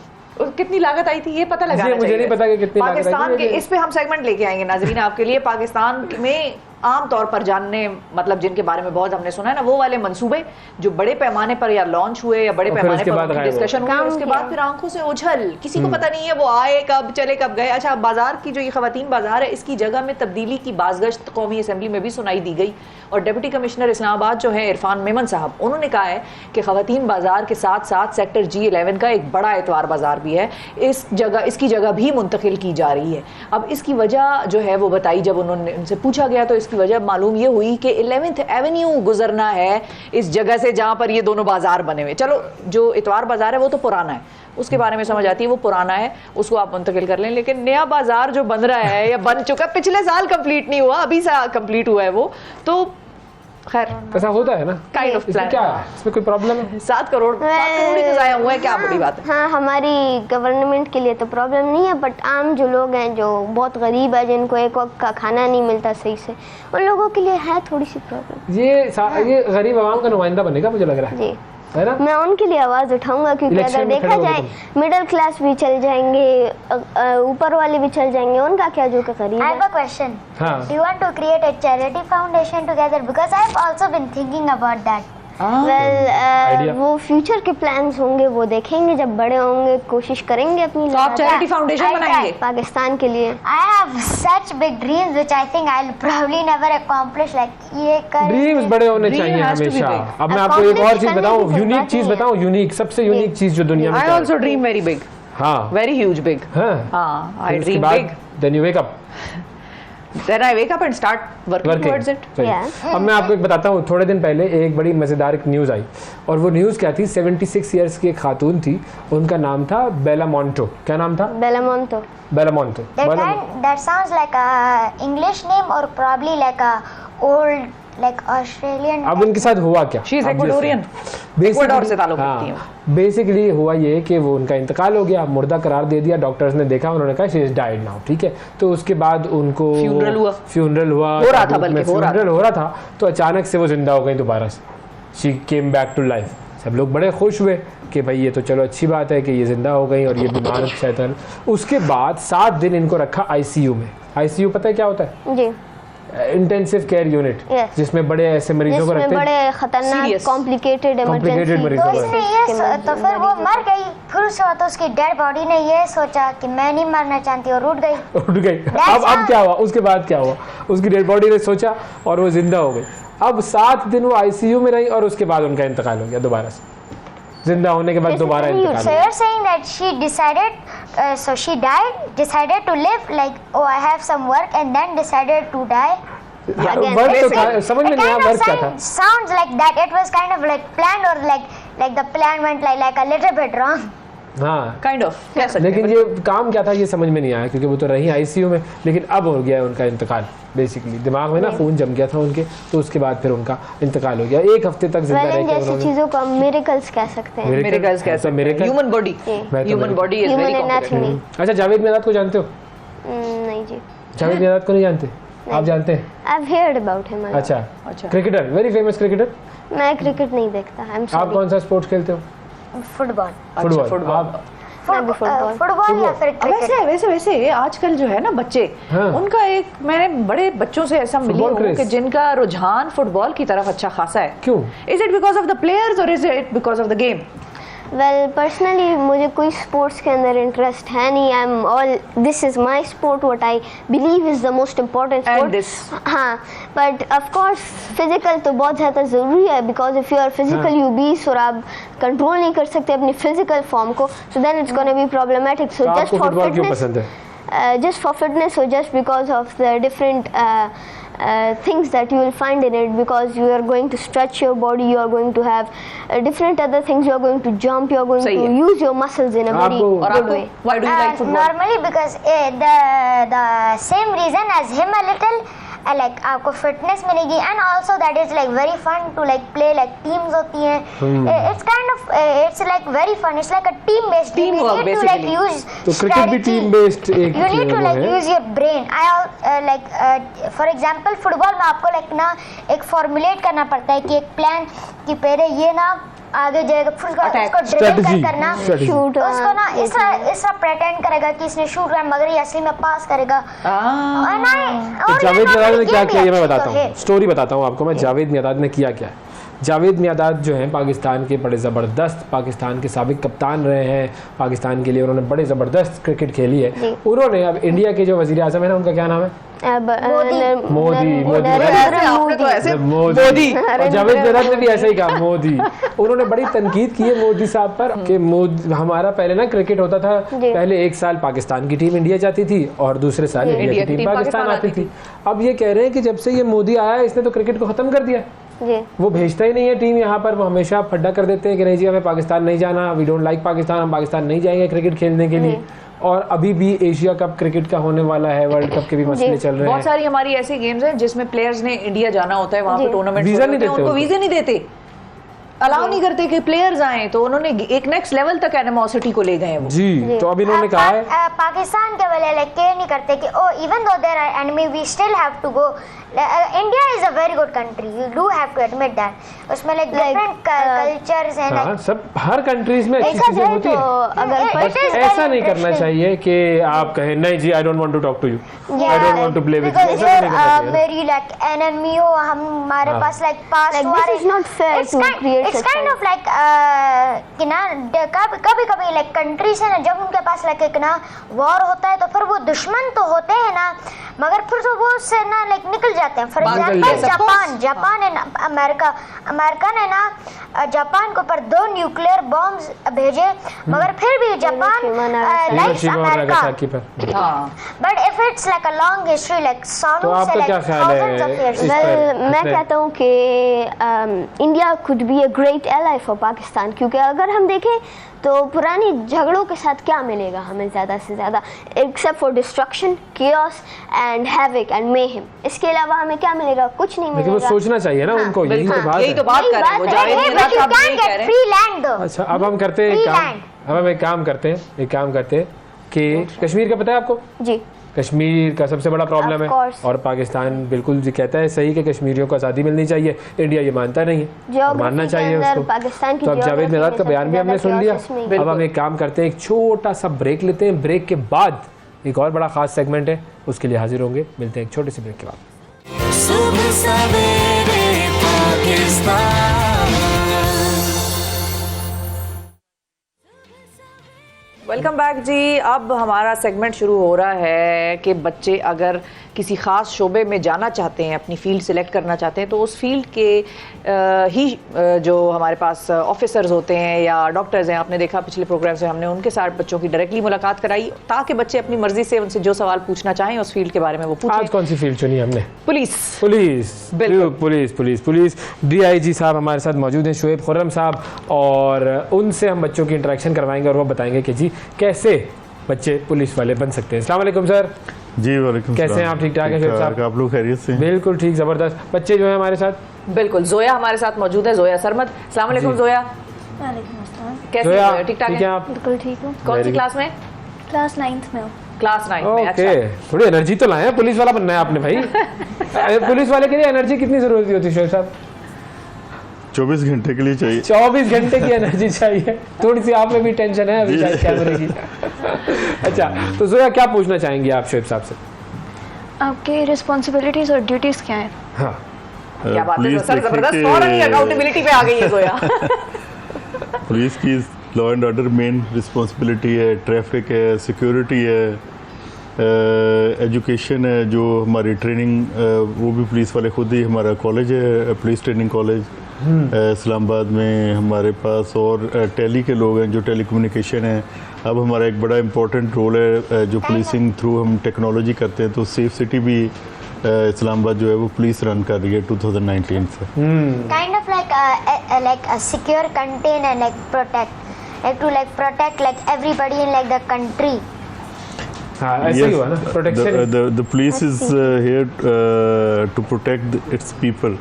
कितनी लागत आई थी ये पता लगाना चाहिए। मुझे नहीं पता कि कितनी पाकिस्तान लागत आई के, इस पे हम सेगमेंट लेके आएंगे नाजरीन आपके लिए। पाकिस्तान में आम तौर पर जानने, मतलब जिनके बारे में बहुत हमने सुना है ना, वो वाले मंसूबे जो बड़े पैमाने पर या लॉन्च हुए या बड़े पैमाने पर डिस्कशन हुए, उसके बाद फिर आंखों से ओझल, किसी को पता नहीं है वो आए कब, चले कब गए। अच्छा, बाजार की जो ये खवातीन बाजार है, इसकी जगह में तब्दीली की बाज़गश्त कौमी असेंबली में भी सुनाई दी गई, और डिप्टी कमिश्नर इस्लामाबाद जो है इरफान मेमन साहब, उन्होंने कहा है कि खवातीन बाजार के साथ साथ सेक्टर G11 का एक बड़ा एतवार बाजार भी है, इसकी जगह भी मुंतकिल की जा रही है। अब इसकी वजह जो है वो बताई, जब उन्होंने उनसे पूछा गया तो इसकी वजह मालूम ये हुई कि 11th एवेन्यू गुजरना है इस जगह से जहां पर ये दोनों बाजार बने हुए। चलो, जो इतवार बाजार है वो तो पुराना है, उसके बारे में समझ आती है, वो पुराना है, उसको आप मुंतकिल कर लें, लेकिन नया बाजार जो बन रहा है या बन चुका, पिछले साल कंप्लीट नहीं हुआ, अभी सा कंप्लीट हुआ है वो, तो खैर ऐसा होता है ना, काइंड ऑफ प्लान। क्या है इसमें, कोई प्रॉब्लम है? 7 करोड़ ही तो ज़ाया हुआ है, क्या बड़ी बात है। हाँ, हमारी गवर्नमेंट के लिए तो प्रॉब्लम नहीं है, बट आम जो लोग हैं जो बहुत गरीब है, जिनको एक वक्त का खाना नहीं मिलता सही से, उन लोगों के लिए है थोड़ी सी प्रॉब्लम। ये गरीब आवाम का नुमाइंदा बनेगा मुझे लग रहा है, जी है ना? मैं उनके लिए आवाज़ उठाऊंगा, क्योंकि अगर देखा जाए मिडिल क्लास भी चल जाएंगे, ऊपर वाले भी चल जाएंगे, उनका क्या जो कि गरीब I है। have a question. हाँ। Do you want to create a charity foundation together? Because I've also been thinking about that. Well वो फ्यूचर के प्लान्स होंगे, वो देखेंगे जब बड़े होंगे, कोशिश करेंगे अपनी। तो आप चैरिटी फाउंडेशन बनाएंगे पाकिस्तान के लिए? I have such big dreams which I think I'll probably never accomplish. Like ये ड्रीम्स बड़े होने चाहिए हमेशा। अब मैं आपको एक और चीज बताऊं, यूनिक चीज बताऊं, यूनिक, सबसे यूनिक चीज जो दुनिया में। I also dream very big. हाँ, very huge big. हाँ, I dream big. Then you wake up. Then I wake up and start working towards it. अब मैं आपको एक बताता हूँ, थोड़े दिन पहले एक बड़ी मज़ेदार एक न्यूज़ आई, और वो न्यूज़ क्या थी, 76 ईयर्स की एक खातून थी, उनका नाम था बेलामोंटो। क्या नाम था? बेलामोंटो। बेलामोंटो। That sounds like a English name or probably like a old like Australian. अब उनके साथ हुआ क्या? She is Ecuadorian. Ecuador से ताल्लुक रखती है। बेसिकली हुआ ये कि वो उनका इंतकाल हो गया, मुर्दा करार दे दिया, डॉक्टर्स ने देखा, उन्होंने कहा शी इज डाइड नाउ, ठीक है। तो उसके बाद उनको फ्यूनरल हुआ हो रहा था, बल्कि फ्यूनरल हो रहा था, तो अचानक से वो जिंदा हो गई दोबारा से। She came back to life. सब लोग बड़े खुश हुए कि भाई ये तो चलो अच्छी बात है कि ये जिंदा हो गई और ये बीमार शैतान। उसके बाद 7 दिन इनको रखा आईसीयू में। आईसीयू पता है क्या होता है? जी, इंटेंसिव केयर यूनिट, जिसमें बड़े ऐसे मरीजों को रखते हैं, बड़े खतरनाक कॉम्प्लिकेटेड मरीजों को। तो फिर वो मर गई, फिर उसके बाद उसकी डेड बॉडी ने ये सोचा कि मैं नहीं मरना चाहती और उठ गई। अब क्या हुआ? उसके बाद क्या हुआ? उसकी डेड बॉडी ने सोचा और वो जिंदा हो गई। अब 7 दिन वो आईसीयू में रही और उसके बाद उनका इंतकाल हो गया दोबारा से। जिंदा होने के बाद दोबारा इंतकाल। So you're saying that she decided, so she died, decided to live, like oh I have some work, and then decided to die. Work तो था, समझ में नहीं आया वर्क क्या था। Sounds like that it was kind of like planned, or like the plan went like a little bit wrong. हाँ, kind of कह सकते हैं। लेकिन ये काम क्या था ये समझ में नहीं आया, क्योंकि वो तो रही आईसीयू में, लेकिन अब हो गया है उनका इंतकाल। बेसिकली दिमाग में ना खून जम गया था उनके, तो उसके बाद फिर उनका इंतकाल हो गया। 1 हफ्ते तक जिंदा रह के जैसी चीजों को मिरेकल्स कह सकते हैं। मिरेकल्स कह सकते हैं। Human body, human body is very complicated. अच्छा, जावेद मियादाद को जानते हो? नहीं जी, जावेद मियादाद को नहीं जानते? आप जानते हैं? I've heard about him. अच्छा, क्रिकेटर, वेरी फेमस क्रिकेटर। मैं क्रिकेट नहीं देखता। आप कौन सा स्पोर्ट्स खेलते हो? फुटबॉल। फुटबॉल। फुटबॉल या फिर क्रिकेट। वैसे आजकल जो है ना बच्चे, उनका एक, मैंने बड़े बच्चों से ऐसा मिली हूँ कि जिनका रुझान फुटबॉल की तरफ अच्छा खासा है। क्यों? Is it because of the players और is it because of the game? Well personally मुझे कोई स्पोर्ट्स के अंदर इंटरेस्ट है नहीं। I am all, this is my sport, what I believe is the most important sport. हाँ, but of course physical तो बहुत ज़्यादा ज़रूरी है, because if you are physically obese और आप कंट्रोल नहीं कर सकते अपनी फिजिकल फॉर्म को, so then it's gonna be problematic. So just for fitness or just because of the different things that you will find in it, because you are going to stretch your body, you are going to have different other things, you are going to jump, you are going to use your muscles in a very good way. Why do you like football? Normally because the same reason as him a little, like आपको fitness मिलेगी, and also that is like very fun to like play, like teams होती हैं, it's kind of it's like very fun, it's like a team based, teamwork you need to like use तो cricket भी team based एक, you need to like use your brain. like for example football में आपको like ना एक formulate करना पड़ता है कि एक प्लान कि पहले ये ना आगे जाएगा, फिर उसको Strategy, ड्रिबल करना, strategy. शूट उसको ना इस तरह प्रेटेंड करेगा कि इसने शूट किया मगर ये असली में पास करेगा। और ना तो जावेद मियादाद ने क्या किया ये मैं बताता है। हूँ, स्टोरी बताता हूँ आपको मैं। जावेद मियादाद ने किया क्या है। जावेद मियादाद जो हैं पाकिस्तान के बड़े ज़बरदस्त, पाकिस्तान के साबिक कप्तान रहे हैं, पाकिस्तान के लिए उन्होंने बड़े ज़बरदस्त क्रिकेट खेली है। उन्होंने अब इंडिया के जो वज़ीर आज़म है ना, उनका क्या नाम है? मोदी। मोदी और जावेद मियादाद ने भी ऐसा ही कहा, मोदी। उन्होंने बड़ी तनकीद की है मोदी साहब पर कि हमारा पहले ना क्रिकेट होता था, पहले एक साल पाकिस्तान की टीम इंडिया जाती थी और दूसरे साल इंडिया की टीम पाकिस्तान आती थी। अब ये कह रहे हैं कि जब से ये मोदी आया इसने तो क्रिकेट को खत्म कर दिया। वो भेजता ही नहीं है टीम यहाँ पर, वो हमेशा फड्डा कर देते हैं कि नहीं जी हमें पाकिस्तान नहीं जाना, वी डोंट लाइक पाकिस्तान, हम पाकिस्तान नहीं जाएंगे क्रिकेट खेलने के लिए। और अभी भी एशिया कप क्रिकेट का होने वाला है, वर्ल्ड कप के भी मसले चल रहे हैं। बहुत सारी हमारी ऐसी गेम्स हैं जिसमें प्लेयर्स ने इंडिया जाना होता है, वहाँ पे टूर्नामेंट वीजा नहीं देते, उनको वीजे नहीं देते, अलाउ नहीं करते कि प्लेयर्स आए, तो उन्होंने एक नेक्स्ट लेवल तक एनिमोसिटी को ले गए हैं वो। जी तो अब इन्होंने कहा है पाकिस्तान के वाले लाइक केयर नहीं करते कि oh even though there are enemy we still have to go. India is a very good country, you do have to admit that. उसमें लाइक डिफरेंट कल्चर्स हैं, हाँ, सब हर कंट्रीज में अच्छी चीजें होती हैं। बस ऐसा नहीं करना चाहिए कि आप कहें नहीं जी I don't want to talk to you, I don't want to play with you. मेरी लाइक एनिमी हो, हमारे पास लाइक पास इट्स काइंड ऑफ लाइक कि ना कभी कभी लाइक कंट्रीज है ना, जब उनके पास लाइक एक ना वॉर होता है तो फिर वो दुश्मन तो होते हैं ना, मगर फिर तो वो उससे ना लाइक निकल जाते हैं। फॉर एग्जांपल जापान है ना, अमेरिका ने ना जापान के ऊपर 2 न्यूक्लियर बॉम्ब्स भेजे, मगर फिर भी Japan likes America. But if it's like a long history like सालों से लाइक थाउजेंड्स ऑफ इयर्स। मैं कहता हूँ कि India could be a great ally for Pakistan, क्योंकि अगर हम देखें तो पुरानी झगड़ों के साथ क्या मिलेगा हमें ज़्यादा से ज़्यादा, except for destruction, chaos and havoc and mayhem. इसके अलावा हमें क्या मिलेगा? कुछ नहीं मिलेगा। लेकिन वो सोचना चाहिए ना उनको, यही तो बात है। यही तो बात कर रहे हैं वो, जावेद मियादाद साहब यही कह रहे हैं। अच्छा अब हम करते हैं एक काम, अब हम एक काम करते हैं कि कश्मीर का पता है आपको? जी कश्मीर का सबसे बड़ा प्रॉब्लम है और पाकिस्तान बिल्कुल जी कहता है सही कि कश्मीरियों को आज़ादी मिलनी चाहिए, इंडिया ये मानता नहीं है और मानना चाहिए उसको। तो अब जावेद मियादाद का बयान भी हमने सुन लिया। अब हम एक काम करते हैं, एक छोटा सा ब्रेक लेते हैं, ब्रेक के बाद एक और बड़ा खास सेगमेंट है उसके लिए हाजिर होंगे। मिलते हैं एक छोटे से ब्रेक के बाद। सुबह सवेरे पाकिस्तान। वेलकम बैक जी। अब हमारा सेगमेंट शुरू हो रहा है कि बच्चे अगर किसी ख़ास शोबे में जाना चाहते हैं, अपनी फील्ड सिलेक्ट करना चाहते हैं, तो उस फील्ड के ही जो हमारे पास ऑफिसर्स होते हैं या डॉक्टर्स हैं, आपने देखा पिछले प्रोग्राम से हमने उनके साथ बच्चों की डायरेक्टली मुलाकात कराई ताकि बच्चे अपनी मर्जी से उनसे जो सवाल पूछना चाहें उस फील्ड के बारे में वो पूछें। आज कौन सी फील्ड चुनी हमने? पुलिस। पुलिस DIG साहब हमारे साथ मौजूद हैं, शुएब खुर्रम साहब, और उनसे हम बच्चों की इंटरेक्शन करवाएंगे और वो बताएंगे कि जी कैसे बच्चे पुलिस वाले बन सकते हैं। अस्सलाम वालेकुम सर। जी वालेकुम। कैसे हैं आप? ठीक ठाक हैं शुएब साहब? आप लोग खैरियत से? बिल्कुल ठीक, जबरदस्त। बच्चे जो है हमारे साथ, बिल्कुल जोया हमारे साथ मौजूद है, जोया सरमद। अस्सलाम वालेकुम जोया। कैसे हैं? ठीक ठाक हैं आप? बिल्कुल ठीक हूँ। कौन सी क्लास में? क्लास 9th में हूँ। क्लास 9 में। ओके, थोड़ी एनर्जी तो लाए हैं, पुलिस वाला बनना है आपने भाई। पुलिस वाले के लिए एनर्जी कितनी जरूरत होती है शुएब साहब? 24 घंटे के लिए चाहिए। 24 घंटे की एनर्जी चाहिए। थोड़ी सी आप में भी टेंशन है अभी शायद कैमरे की। अच्छा तो जोया क्या पूछना चाहेंगे आप शुएब साहब से? आपके रिस्पॉन्सिबिलिटीज और ड्यूटीज क्या हैं? हाँ क्या बात है सर, जबरदस्त फौरन ही अकाउंटेबिलिटी पे आ गई है जोया। पुलिस की law and order main responsibility है, ट्रैफिक है, सिक्योरिटी है, एजुकेशन है, जो हमारी ट्रेनिंग वो भी पुलिस वाले खुद ही, हमारा कॉलेज है पुलिस ट्रेनिंग कॉलेज इस्लामाबाद में हमारे पास, और टेली के लोग हैं जो टेलीकम्युनिकेशन है। अब हमारा एक बड़ा इम्पोर्टेंट रोल है जो पुलिसिंग थ्रू हम टेक्नोलॉजी करते हैं, तो सेफ सिटी भी इस्लामाबाद जो है वो पुलिस रन कर रही है 2019 से। Kind of like a secure contain and like protect like everybody in like the country. हाँ ऐसे ही हुआ ना, protection. The police is here to protect its people.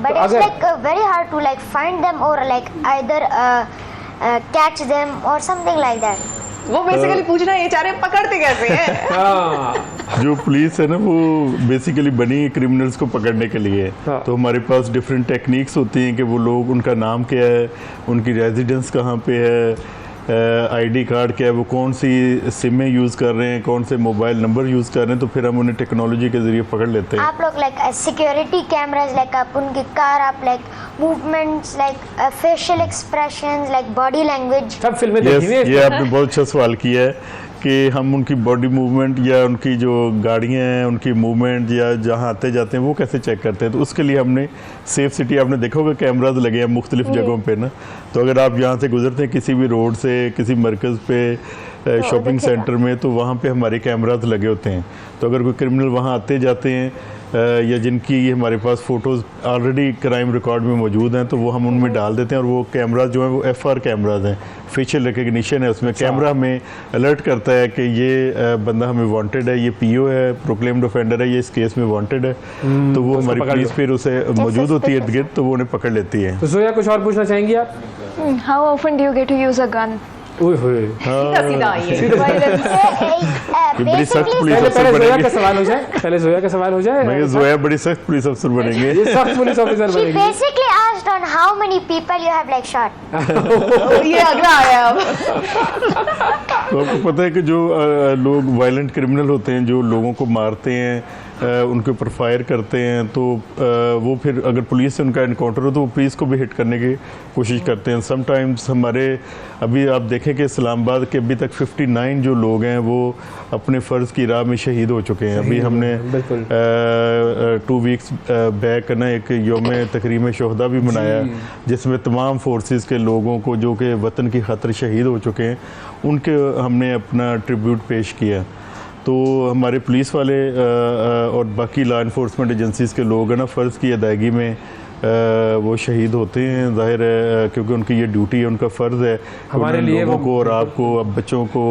But it's like very hard to like find them or like either catch them or something like that. वो basically पूछना ये चाह रहे हैं पकड़ते कैसे हैं। हाँ जो पुलिस है ना वो बेसिकली बनी है क्रिमिनल्स को पकड़ने के लिए। हाँ। तो हमारे पास डिफरेंट टेक्निक्स होती हैं कि वो लोग, उनका नाम क्या है, उनकी रेजिडेंस कहाँ पे है, आईडी कार्ड क्या है, वो कौन सी सिमें यूज़ कर रहे हैं, कौन से मोबाइल नंबर यूज़ कर रहे हैं, तो फिर हम उन्हें टेक्नोलॉजी के ज़रिए पकड़ लेते हैं। आप लोग लाइक सिक्योरिटी कैमराज, लाइक आप उनकी कार, आप like movements, like facial expressions, like body language. सब फिल्में Yes, देखी हुई हैं ये आपने बहुत अच्छा सवाल किया है कि हम उनकी बॉडी मूवमेंट या उनकी जो गाड़ियाँ हैं उनकी मूवमेंट या जहाँ आते जाते हैं वो कैसे चेक करते हैं। तो उसके लिए हमने सेफ सिटी, आपने देखा होगा कैमराज लगे हैं मुख्तलिफ जगहों पे ना। तो अगर आप यहाँ से गुजरते हैं किसी भी रोड से, किसी मरकज़ पे, शॉपिंग सेंटर में, तो वहाँ पे हमारे कैमराज लगे होते हैं। तो अगर कोई क्रिमिनल वहाँ आते जाते हैं या जिनकी हमारे पास फ़ोटोज़ ऑलरेडी क्राइम रिकॉर्ड में मौजूद हैं, तो वो हम उनमें डाल देते हैं। और वो कैमराज जो हैं वो FR कैमराज हैं, फेशियल रिकग्निशन है उसमें। कैमरा हमें अलर्ट करता है कि ये बंदा हमें वांटेड है, ये PO है, प्रोक्लेम्ड ऑफेंडर है, ये इस केस में वांटेड है। तो वो हमारी पुलिस फिर उसे मौजूद होती है इर्द गिर्द, तो वो उन्हें पकड़ लेती है। तो जोया कुछ और पूछना चाहेंगी आप? How often do you get to use a gun? ओए होए, सीधा आइए। ये बड़ी सख्त पुलिस पहले अफसर पहले जोया का बनेंगे। सवाल हो जाए, पहले जोया का सवाल हो जाए। मैं जोया बड़ी सख्त पुलिस अफसर बनेंगे। ये सख्त पुलिस ऑफिसर She बनेगी। basically asked on how many people you have like shot. ये अगला आया अब। तो आपको पता है कि जो लोग वायलेंट क्रिमिनल होते हैं, जो लोगों को मारते हैं, उनके ऊपर फायर करते हैं, तो वो फिर अगर पुलिस से उनका इनकाउंटर हो तो वो पुलिस को भी हिट करने की कोशिश करते हैं। समटाइम्स हमारे अभी आप देखें कि इस्लामाबाद के अभी तक 59 जो लोग हैं वो अपने फ़र्ज़ की राह में शहीद हो चुके हैं। अभी हमने 2 वीक्स बैक ना एक योम तकरीम शोहदा भी मनाया, जिसमें तमाम फोर्सेस के लोगों को जो कि वतन की खातिर शहीद हो चुके हैं उनके हमने अपना ट्रिब्यूट पेश किया। तो हमारे पुलिस वाले और बाकी लॉ इन्फोर्समेंट एजेंसीज़ के लोग हैं ना, फ़र्ज़ की अदायगी में वो शहीद होते हैं, ज़ाहिर है, क्योंकि उनकी ये ड्यूटी है, उनका फ़र्ज़ है हमारे लिए लोगों को और आपको, अब बच्चों को,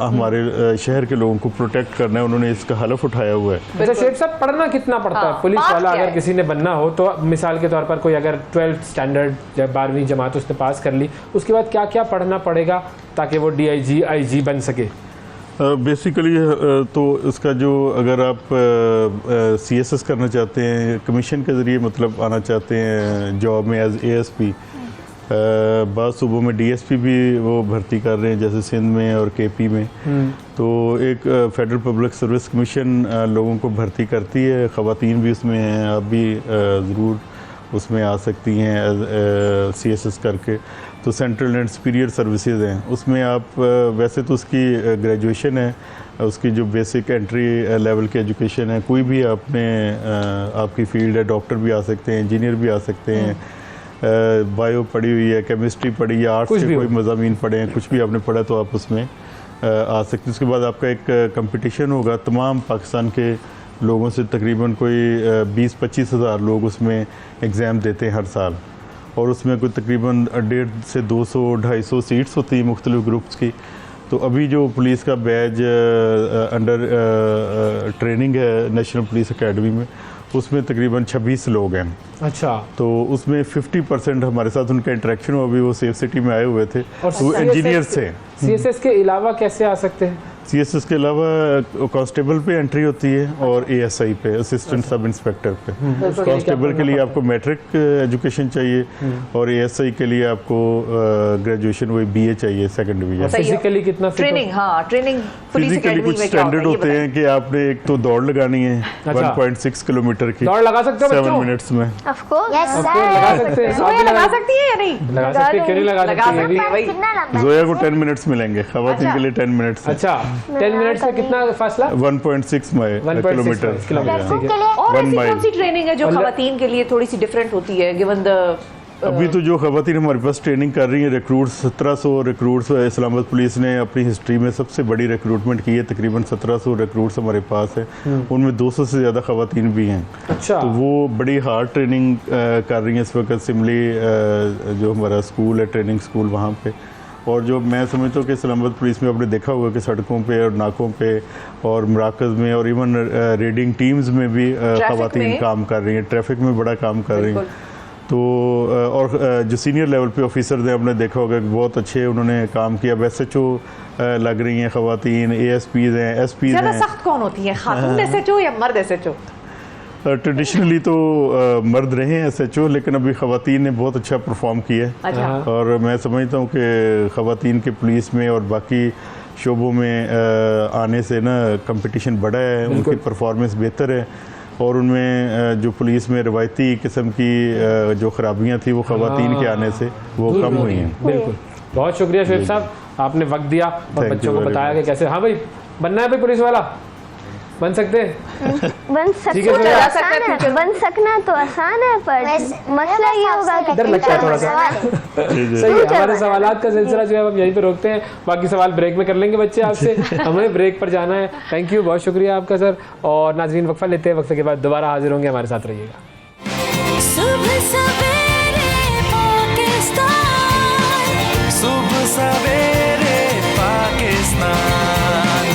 हमारे शहर के लोगों को प्रोटेक्ट करना है। उन्होंने इसका हलफ उठाया हुआ है। अच्छा शेख साहब, पढ़ना कितना पड़ता है? पुलिस वाला अगर किसी ने बनना हो तो मिसाल के तौर पर कोई अगर 12th स्टैंडर्ड या 12वीं जमात उसने पास कर ली, उसके बाद क्या क्या पढ़ना पड़ेगा ताकि वो DIG IG बन सके? बेसिकली तो इसका जो, अगर आप CSS करना चाहते हैं, कमीशन के ज़रिए मतलब आना चाहते हैं जॉब में एज ASP, बाद सूबों में DSP भी वो भर्ती कर रहे हैं, जैसे सिंध में और KP में। तो एक फेडरल पब्लिक सर्विस कमीशन लोगों को भर्ती करती है, ख़वातीन भी उसमें हैं, आप भी ज़रूर उसमें आ सकती हैं CSS करके। तो सेंट्रल एंड सुपीरियर सर्विसेज हैं, उसमें आप वैसे तो उसकी ग्रेजुएशन है, उसकी जो बेसिक एंट्री लेवल की एजुकेशन है, कोई भी आपने आपकी फील्ड है, डॉक्टर भी आ सकते हैं, इंजीनियर भी आ सकते हैं, बायो पढ़ी हुई है, केमिस्ट्री पढ़ी या आर्ट्स के कोई मज़ामीन पढ़े हैं, कुछ भी आपने पढ़ा तो आप उसमें आ सकते हैं। उसके बाद आपका एक कंपटीशन होगा, तमाम पाकिस्तान के लोगों से तकरीबन कोई 20-25 हज़ार लोग उसमें एग्ज़ाम देते हैं हर साल, और उसमें कोई तकरीबन 150 से 200-250 सीट्स होती हैं मुख्तलिफ ग्रुप्स की। तो अभी जो पुलिस का बैच अंडर ट्रेनिंग है नेशनल पुलिस एकेडमी में, उसमें तकरीबन 26 लोग हैं। अच्छा, तो उसमें 50% हमारे साथ उनका इंटरेक्शन हुआ, अभी वो सेफ सिटी में आए हुए थे, और वो इंजीनियर्स थे। CSS के अलावा कैसे आ सकते हैं? CSS के अलावा कांस्टेबल पे एंट्री होती है और ASI पे, असिस्टेंट सब इंस्पेक्टर पे। कांस्टेबल के लिए आपको मैट्रिक एजुकेशन चाहिए और ASI के लिए आपको ग्रेजुएशन वही BA चाहिए, सेकंड डिवीजन। फिजिकली कितना ट्रेनिंग? हाँ, ट्रेनिंग पुलिस फिजिकली एकेडमी कुछ में क्या स्टैंडर्ड होते हैं कि आपने एक तो दौड़ लगानी है 1.6 किलोमीटर की, दौड़ लगा सकते हो 7 मिनट्स में। Of course. Yes sir. लगा सकते हैं। जोया लगा सकती है या नहीं? लगा सकते हैं, क्यों नहीं लगा सकते? ये भी भाई। कितना लंबा? जोया को 10 मिनट्स मिलेंगे, खवातीन के लिए 10 मिनट्स। अच्छा, 10 मिनट से कितना फासला? 1.6 किलोमीटर। किलोमीटर, ठीक है। और One ऐसी mile. कौन सी ट्रेनिंग है जो खवातीन के लिए थोड़ी सी डिफरेंट होती है गिवन द अभी तो जो खवातीन हमारे पास ट्रेनिंग कर रही हैं, रिक्रूट्स 1700 रिक्रूट्स इस्लामाबाद पुलिस ने अपनी हिस्ट्री में सबसे बड़ी रिक्रूटमेंट की है, तकरीबन 1700 रिक्रूट्स हमारे पास है, उनमें 200 से ज़्यादा खवातीन भी हैं। अच्छा, तो वो बड़ी हार्ड ट्रेनिंग कर रही हैं इस वक्त। सिमली जो हमारा स्कूल है, ट्रेनिंग स्कूल, वहाँ पे। और जो मैं समझता हूँ कि इस्लामाबाद पुलिस में आपने देखा होगा कि सड़कों पे और नाकों पे और मराकज़ में और इवन रेडिंग टीम्स में भी खवातीन काम कर रही हैं, ट्रैफिक में बड़ा काम कर रही हैं। तो और जो सीनियर लेवल पे ऑफिसर हैं आपने देखा होगा कि बहुत अच्छे उन्होंने काम किया। SHO लग रही हैं ख़वातीन, ASPs हैं, SPs ज़्यादा हैं। सख्त कौन होती है, खातून SHO या मर्द SHO? ट्रेडिशनली तो मर्द रहे हैं SHO, लेकिन अभी ख़वातीन ने बहुत अच्छा परफॉर्म किया है। अच्छा। और मैं समझता हूँ कि ख़वातीन के पुलिस में और बाकी शोबों में आने से ना कंपटीशन बढ़ा है, उनकी परफॉर्मेंस बेहतर है और उनमें जो पुलिस में रवायती किस्म की जो खराबियाँ थी वो ख़वातीन के आने से वो कम हुई हैं। बिल्कुल, बहुत शुक्रिया शुएब साहब, आपने वक्त दिया और बच्चों को बताया कि कैसे। हाँ भाई, बनना है भाई पुलिस वाला, बन सकते हैं? बन सकना तो आसान है, पर मसला ये होगा कि डर लगता है थोड़ा सा। सही है, हमारे सवालात का सिलसिला जो है हम यहीं पे रोकते हैं, बाकी सवाल ब्रेक में कर लेंगे बच्चे आपसे, हमें ब्रेक पर जाना है। थैंक यू, बहुत शुक्रिया आपका सर। और नाज़रीन, वक्फा लेते हैं, वक्फे के बाद दोबारा हाजिर होंगे, हमारे साथ रहिएगा। सुबह सवेरे पाकिस्तान, सुबह सवेरे पाकिस्तान,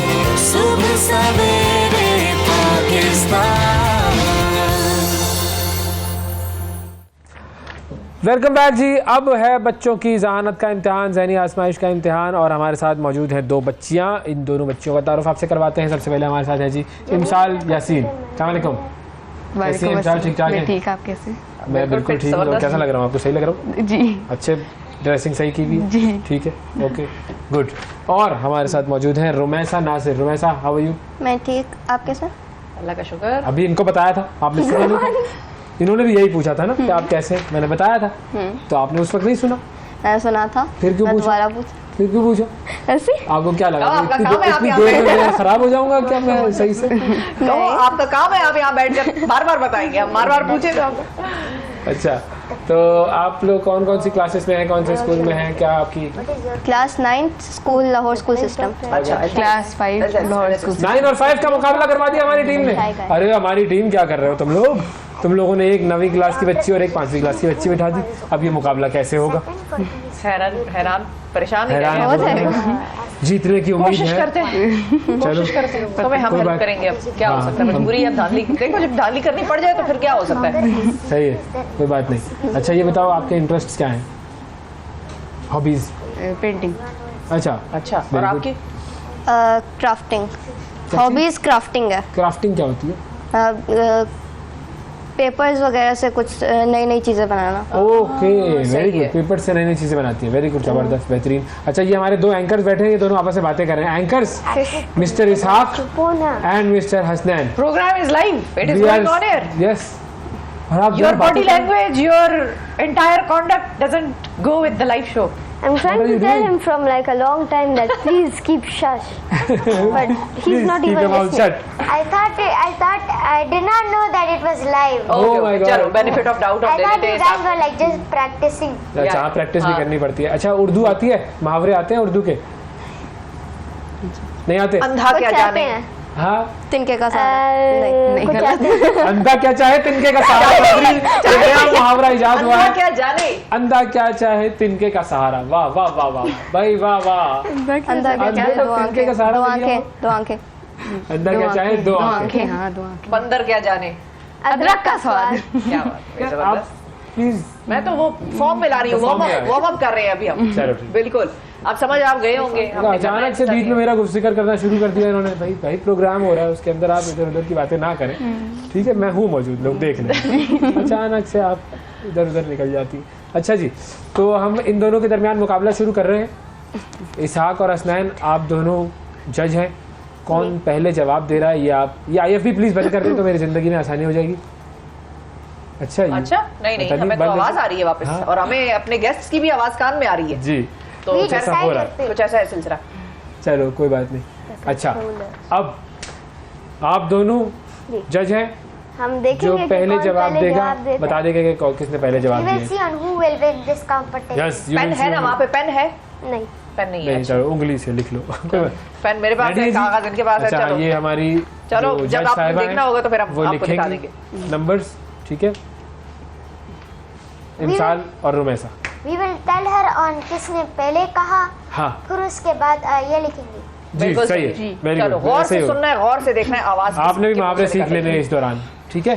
सुबह सवेरे पाकिस्तान। वेलकम बैक जी। अब है बच्चों की ज़हानत का इम्तिहान, ज़हनी आजमाइश का इम्तिहान, और हमारे साथ मौजूद हैं 2 बच्चियाँ। इन दोनों बच्चियों का तारुफ आपसे करवाते हैं। सबसे पहले हमारे साथ है जी इमसाल यासीन। अस्सलाम वालेकुम। कैसी हैं इमसाल, ठीक ठाक हैं? ठीक, आप कैसे? मैं बिल्कुल ठीक हूँ। कैसा लग रहा हूँ आपको? सही लग रहा हूँ जी। अच्छे, ड्रेसिंग सही की हुई? जी ठीक है, ओके गुड। और हमारे साथ मौजूद हैं Rumaisa Nasir. Rumaisa, how are you? मैं ठीक, आप कैसे? अल्लाह का शुक्र। अभी इनको बताया था, आपने सुना नहीं? इन्होंने भी यही पूछा था ना कि आप कैसे, मैंने बताया था, तो आपने उस वक्त नहीं सुना? मैं सुना था। फिर क्यों पूछा? फिर क्यों पूछा? ऐसे आपको क्या लगा आपका इतनी काम है, आप यहाँ देर में मैं खराब हो जाऊंगा क्या मैं सही से? तो आपका काम है, आप यहाँ बैठ कर बार बार बताएंगे, हम बार बार पूछे तो आपको। अच्छा, तो आप लोग कौन कौन सी क्लासेस में हैं, कौन से स्कूल में हैं? क्या आपकी class 9 school, Lahore school system. अच्छा, क्लास 5 लाहौर स्कूल। 9 और 5 का मुकाबला करवा दिया हमारी टीम ने। अरे हमारी टीम क्या कर रहे हो तुम लोग? तुम लोगों ने एक 9वीं क्लास की बच्ची और एक 5वीं क्लास की बच्ची बिठा दी। अब ये मुकाबला कैसे होगा? हैरान परेशान जीतने की उम्मीद कोशिश है। करते हैं, कोशिश करते हैं, तो हम हेल्प करेंगे। अब क्या हो सकता है, मजबूरी है, धांधली। देखो जब धांधली करनी पड़ जाए तो फिर क्या हो सकता है। सही है, कोई बात नहीं। अच्छा ये बताओ, आपके इंटरेस्ट क्या हैं, हॉबीज? पेंटिंग। अच्छा अच्छा, और आपकी? क्राफ्टिंग। हॉबीज क्राफ्टिंग है। क्राफ्टिंग क्या होती है? पेपर्स वगैरह से कुछ नई नई चीज़ें बनाना। Okay, very good. पेपर से नई नई चीज़ें बनाती है, वेरी गुड, ज़बरदस्त, बेहतरीन। अच्छा, ये हमारे 2 एंकर्स बैठे हैं, ये दोनों आपस में बातें कर रहे हैं। Anchors mister Ishaq and mister Hasnain. Program is live, it is going on air. Yes, और आप your body language, your entire conduct doesn't go with the live show. I'm trying to tell him from like a long time that please keep shush, but he's not even listening. I did not know that it was live. Oh my God. चलो, benefit of doubt I of thought you देते guys were like just practicing. अच्छा, हाँ, practice भी करनी पड़ती है। अच्छा, उर्दू आती है? मुहावरे आते हैं उर्दू के? नहीं आते? अंधा क्या जाने। हाँ, तिनके का सहारा। नहीं गलत। अंधा क्या चाहे तिनके का सहारा। नया मुहावरा इजाद हुआ अंधा है। क्या जाने, अंधा क्या चाहे तिनके का सहारा। वाह वाह वाह वाह भाई, वाह वाह। अंधा क्या अंधे तो तिनके का सहारा। दो आंखें। अंधा क्या चाहे 2 आंखें। हाँ, 2 आंखें। बंदर क्या जाने। अदरक का स्वाद। क्या बात है, आप जबरदस्त। प्लीज, मैं तो वो फॉर्म में ला रही हूँ, वार्म अप कर रहे हैं अभी हम। चलो ठीक। बिल्कुल, आप समझ आप गए होंगे। अचानक से बीच में मेरा गुफ्तगू करना शुरू कर दिया इन्होंने। भाई प्रोग्राम हो रहा है, उसके अंदर आप इधर उधर की बातें ना करें, ठीक है? मैं हूँ मौजूद, लोग देख लें। अचानक से आप इधर उधर निकल जाती। अच्छा जी, तो हम इन दोनों के दरमियान मुकाबला शुरू कर रहे हैं। इसहाक और हसनैन, आप दोनों जज हैं, कौन पहले जवाब दे रहा है? ये आप, ये IFB प्लीज बंद कर दें तो मेरी जिंदगी में आसानी हो जाएगी। अच्छा, नहीं, हमें तो आवाज आ रही है वापस। हाँ? और हमें अपने गेस्ट्स की भी आवाज कान में आ रही है जी, तो कुछ ऐसा हो रहा है, कुछ ऐसा है सिलसिला। चलो कोई बात नहीं। अच्छा, अब आप दोनों जज हैं, हम देखेंगे जो कि पहले कौन जवाब पहले देगा जवाब देता है। बता देगा कि किसने पहले जवाब We will दिया। see on who will win this competition. Yes, pen है ना वहाँ पे? पेन है? नहीं, पेन नहीं है। नहीं, चलो उंगली से लिख लो। पेन मेरे पास है, कागज इनके पास है। अच्छा, चलो ये हमारी चलो, जो जब जज आपको साहिबा हैं, देखना होगा तो फिर हम वो आपको दिखा लिखेंगे देंगे नंबर्स, ठीक है? इमसाल और Rumaisa. We will tell her on किसने पहले कहा, हाँ फिर उसके बाद ये लिखेंगे। जी, बिल्कुल सही सही। है, वेरी चलो, गुड। गौर ऐसे ही से हो। सुनना है, गौर से देखना है, आवाज आपने भी किसके मुहावरे मुंह से सीख लेने हैं इस दौरान, ठीक है?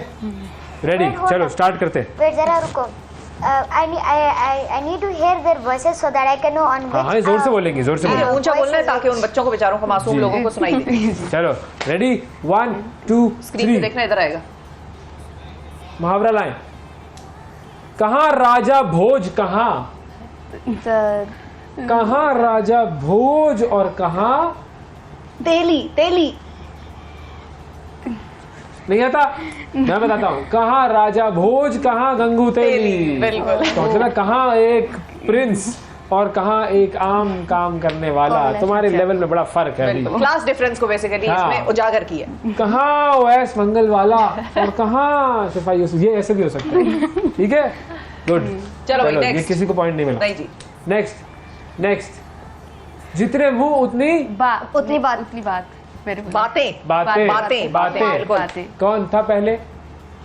रेडी, चलो स्टार्ट करते हैं। वेट जरा रुको। I need to hear their voices so that I can know on which. हाँ जोर से बोलेंगे, जोर से बोलेंगे। ऊंचा बोलना है ताकि उन बच्चों को बेचारों को मासूम लोगों को सुनाई दे। चलो रेडी 1 2 स्क्रीन पे 3 देखना इधर आएगा। मुहावरा लाएं। कहाँ राजा भोज कहाँ, कहाँ राजा भोज और कहाँ तेली तेली नहीं आता, मैं बताता हूँ। कहाँ राजा भोज कहाँ गंगू तेली। बिल्कुल। तो मतलब कहाँ एक प्रिंस और कहाँ एक आम काम करने वाला, तुम्हारे लेवल में बड़ा फर्क है अभी। क्लास डिफरेंस को बेसिकली हाँ। इसमें उजागर किया। कहाँ ओएस मंगल वाला और कहाँ सिपाही यूसुफ, ये ऐसे भी हो सकता है। ठीक है, गुड। चलो भाई, ये next। किसी को पॉइंट नहीं मिला। नहीं जी। Next next. जितने मुंह उतनी उतनी बात मेरे को बातें बातें बातें बातें बातें। कौन था पहले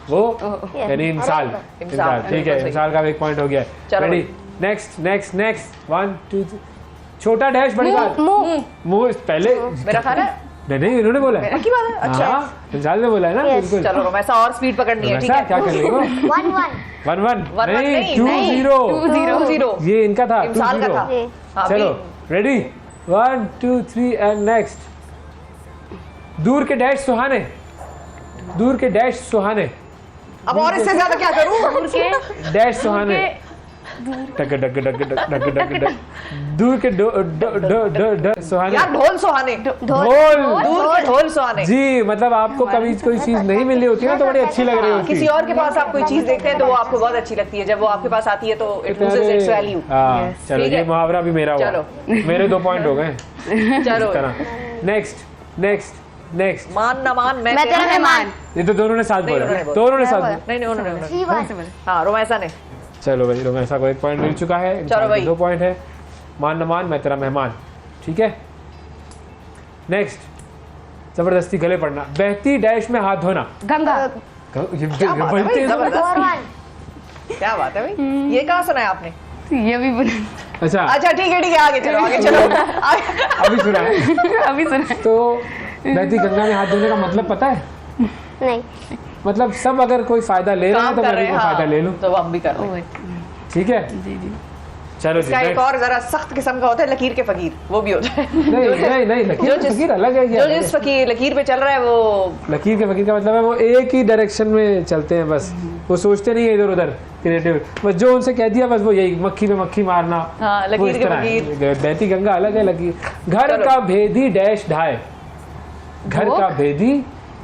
वो, यानी इंसान। इंसान, ठीक है, बिल्कुल इंसान का भी एक पॉइंट हो गया। चलो रेडी, नेक्स्ट नेक्स्ट नेक्स्ट 1 2 3। छोटा डैश बड़ी बात। मुंह पहले मेरा ख्याल है नहीं इन्होंने बोला है। की बात है। अच्छा हाँ, इंसान ने बोला है ना। बिल्कुल। चलो रोमैसा और स्पीड पकड़नी है। ठीक रोमैसा है, क्या कर रही हो? 1 1 1 नहीं, नहीं 2 0 ये इनका था। 2 इंसान का 0 था। हाँ, चलो रेडी 1 2 3 एंड नेक्स्ट। दूर के डैश सुहाने, दूर के डैश सुहाने। अब और इससे ज्यादा क्या करूं? दूर के डैश सुहाने। टक टक टक टक टक टक टक। दूर के डो डो डो डो डो सुहाने। यार ढोल सुहाने। ढोल। दूर के ढोल सुहाने। जी, मतलब आपको कभी कोई चीज नहीं मिल रही होती है ना तो बड़ी अच्छी लग रही होती किसी है। और के पास आप कोई चीज देखते हैं तो वो आपको बहुत अच्छी लगती है, जब वो आपके पास आती है तो इट लूजेस इट्स वैल्यू। हाँ, चलो ठीक ये है। मुहावरा भी मेरा हुआ। चलो। मेरे 2 पॉइंट हो गए। चलो नेक्स्ट नेक्स्ट नेक्स्ट। मान न मान मैं मैं तेरा मेहमान। ये तो दोनों ने साथ बोला। उन्होंने बोला। दोनों ने साथ बोला। नहीं उन्होंने 3 1 हाँ रोमैसा ने। चलो भाई, रोमैसा को 1 पॉइंट मिल चुका है। चलो भाई। 2 पॉइंट है। मान न मान मैं तेरा मेहमान। ठीक है, नेक्स्ट। जबरदस्ती गले पड़ना। बहती डैश में हाथ धोना। गंगा। क्या बात है भाई, जबरदस्त। 4 1 क्या बात है भाई, ये कहाँ सुना है आपने? ये भी अच्छा अच्छा ठीक है आगे चलो आगे चलो अभी सुना है। अभी सुना। तो बहती गंगा में हाथ धोने का मतलब पता है? नहीं मतलब सब अगर कोई फायदा ले रहे हैं काम तो कर मैं रहे भी हैं कोई फायदा ले लूं। तो हम भी कर रहे हैं। ठीक है, जी जी। चलो जी। इसका एक next। और जरा सख्त किस्म का होता है लकीर के फकीर, वो भी होता है। नहीं लकीर के फकीर अलग है। जो जिस लकीर पे चल रहा है वो लकीर के फकीर का मतलब है वो एक ही डायरेक्शन में चलते हैं, बस वो सोचते नहीं है इधर उधर क्रिएटिव, बस जो उनसे कह दिया बस वो यही मक्खी पे मक्खी मारना। हाँ, लकीर वो इस के तरह है। फकीर। बहती गंगा अलग है, लकीर। घर चलो। का भेदी डैश ढाए। घर वो? का भेदी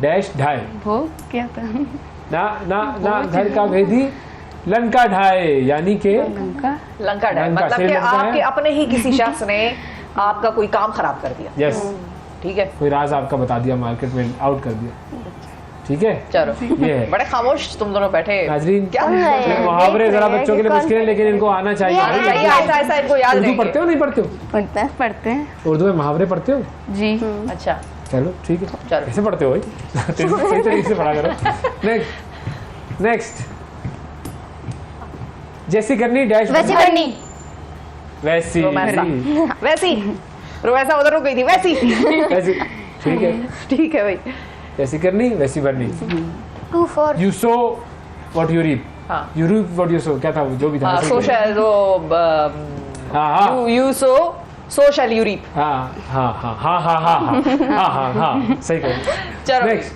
डैश ढाए। वो क्या था? ना घर का भेदी लंका ढाए, यानी के गंगा। लंका डाय लंका, मतलब श्री कि लंका है। आपके अपने ही किसी शख्स ने आपका कोई काम खराब कर दिया। यस, ठीक है कोई राज आपका बता दिया, मार्केट में आउट कर दिया। ठीक है, चलो ये है। बड़े खामोश तुम दोनों बैठे। नाजरीन, क्या मुहावरे जरा बच्चों के लिए मुश्किल है लेकिन इनको आना चाहिए। ऐसा ऐसा इनको याद उर्दू रहेंगे। पढ़ते हो नहीं पढ़ते हो? पढ़ते हैं। उर्दू में मुहावरे पढ़ते हो? जी। अच्छा चलो ठीक है, चलो। कैसे पढ़ते हो भाई? सही तरीके से पढ़ा करो। नेक्स्ट। जैसी करनी डैश वैसी करनी। वैसी रोमैसा वैसी रोमैसा उधर रुक गई थी वैसी। वैसी ठीक है, ठीक है भाई। जैसी करनी वैसी बननी। 2 4 you sow what you reap. हाँ you reap what you sow, क्या था वो जो भी था। सोशल हाँ you sow social you reap. हाँ सही कहो। चलो नेक्स्ट।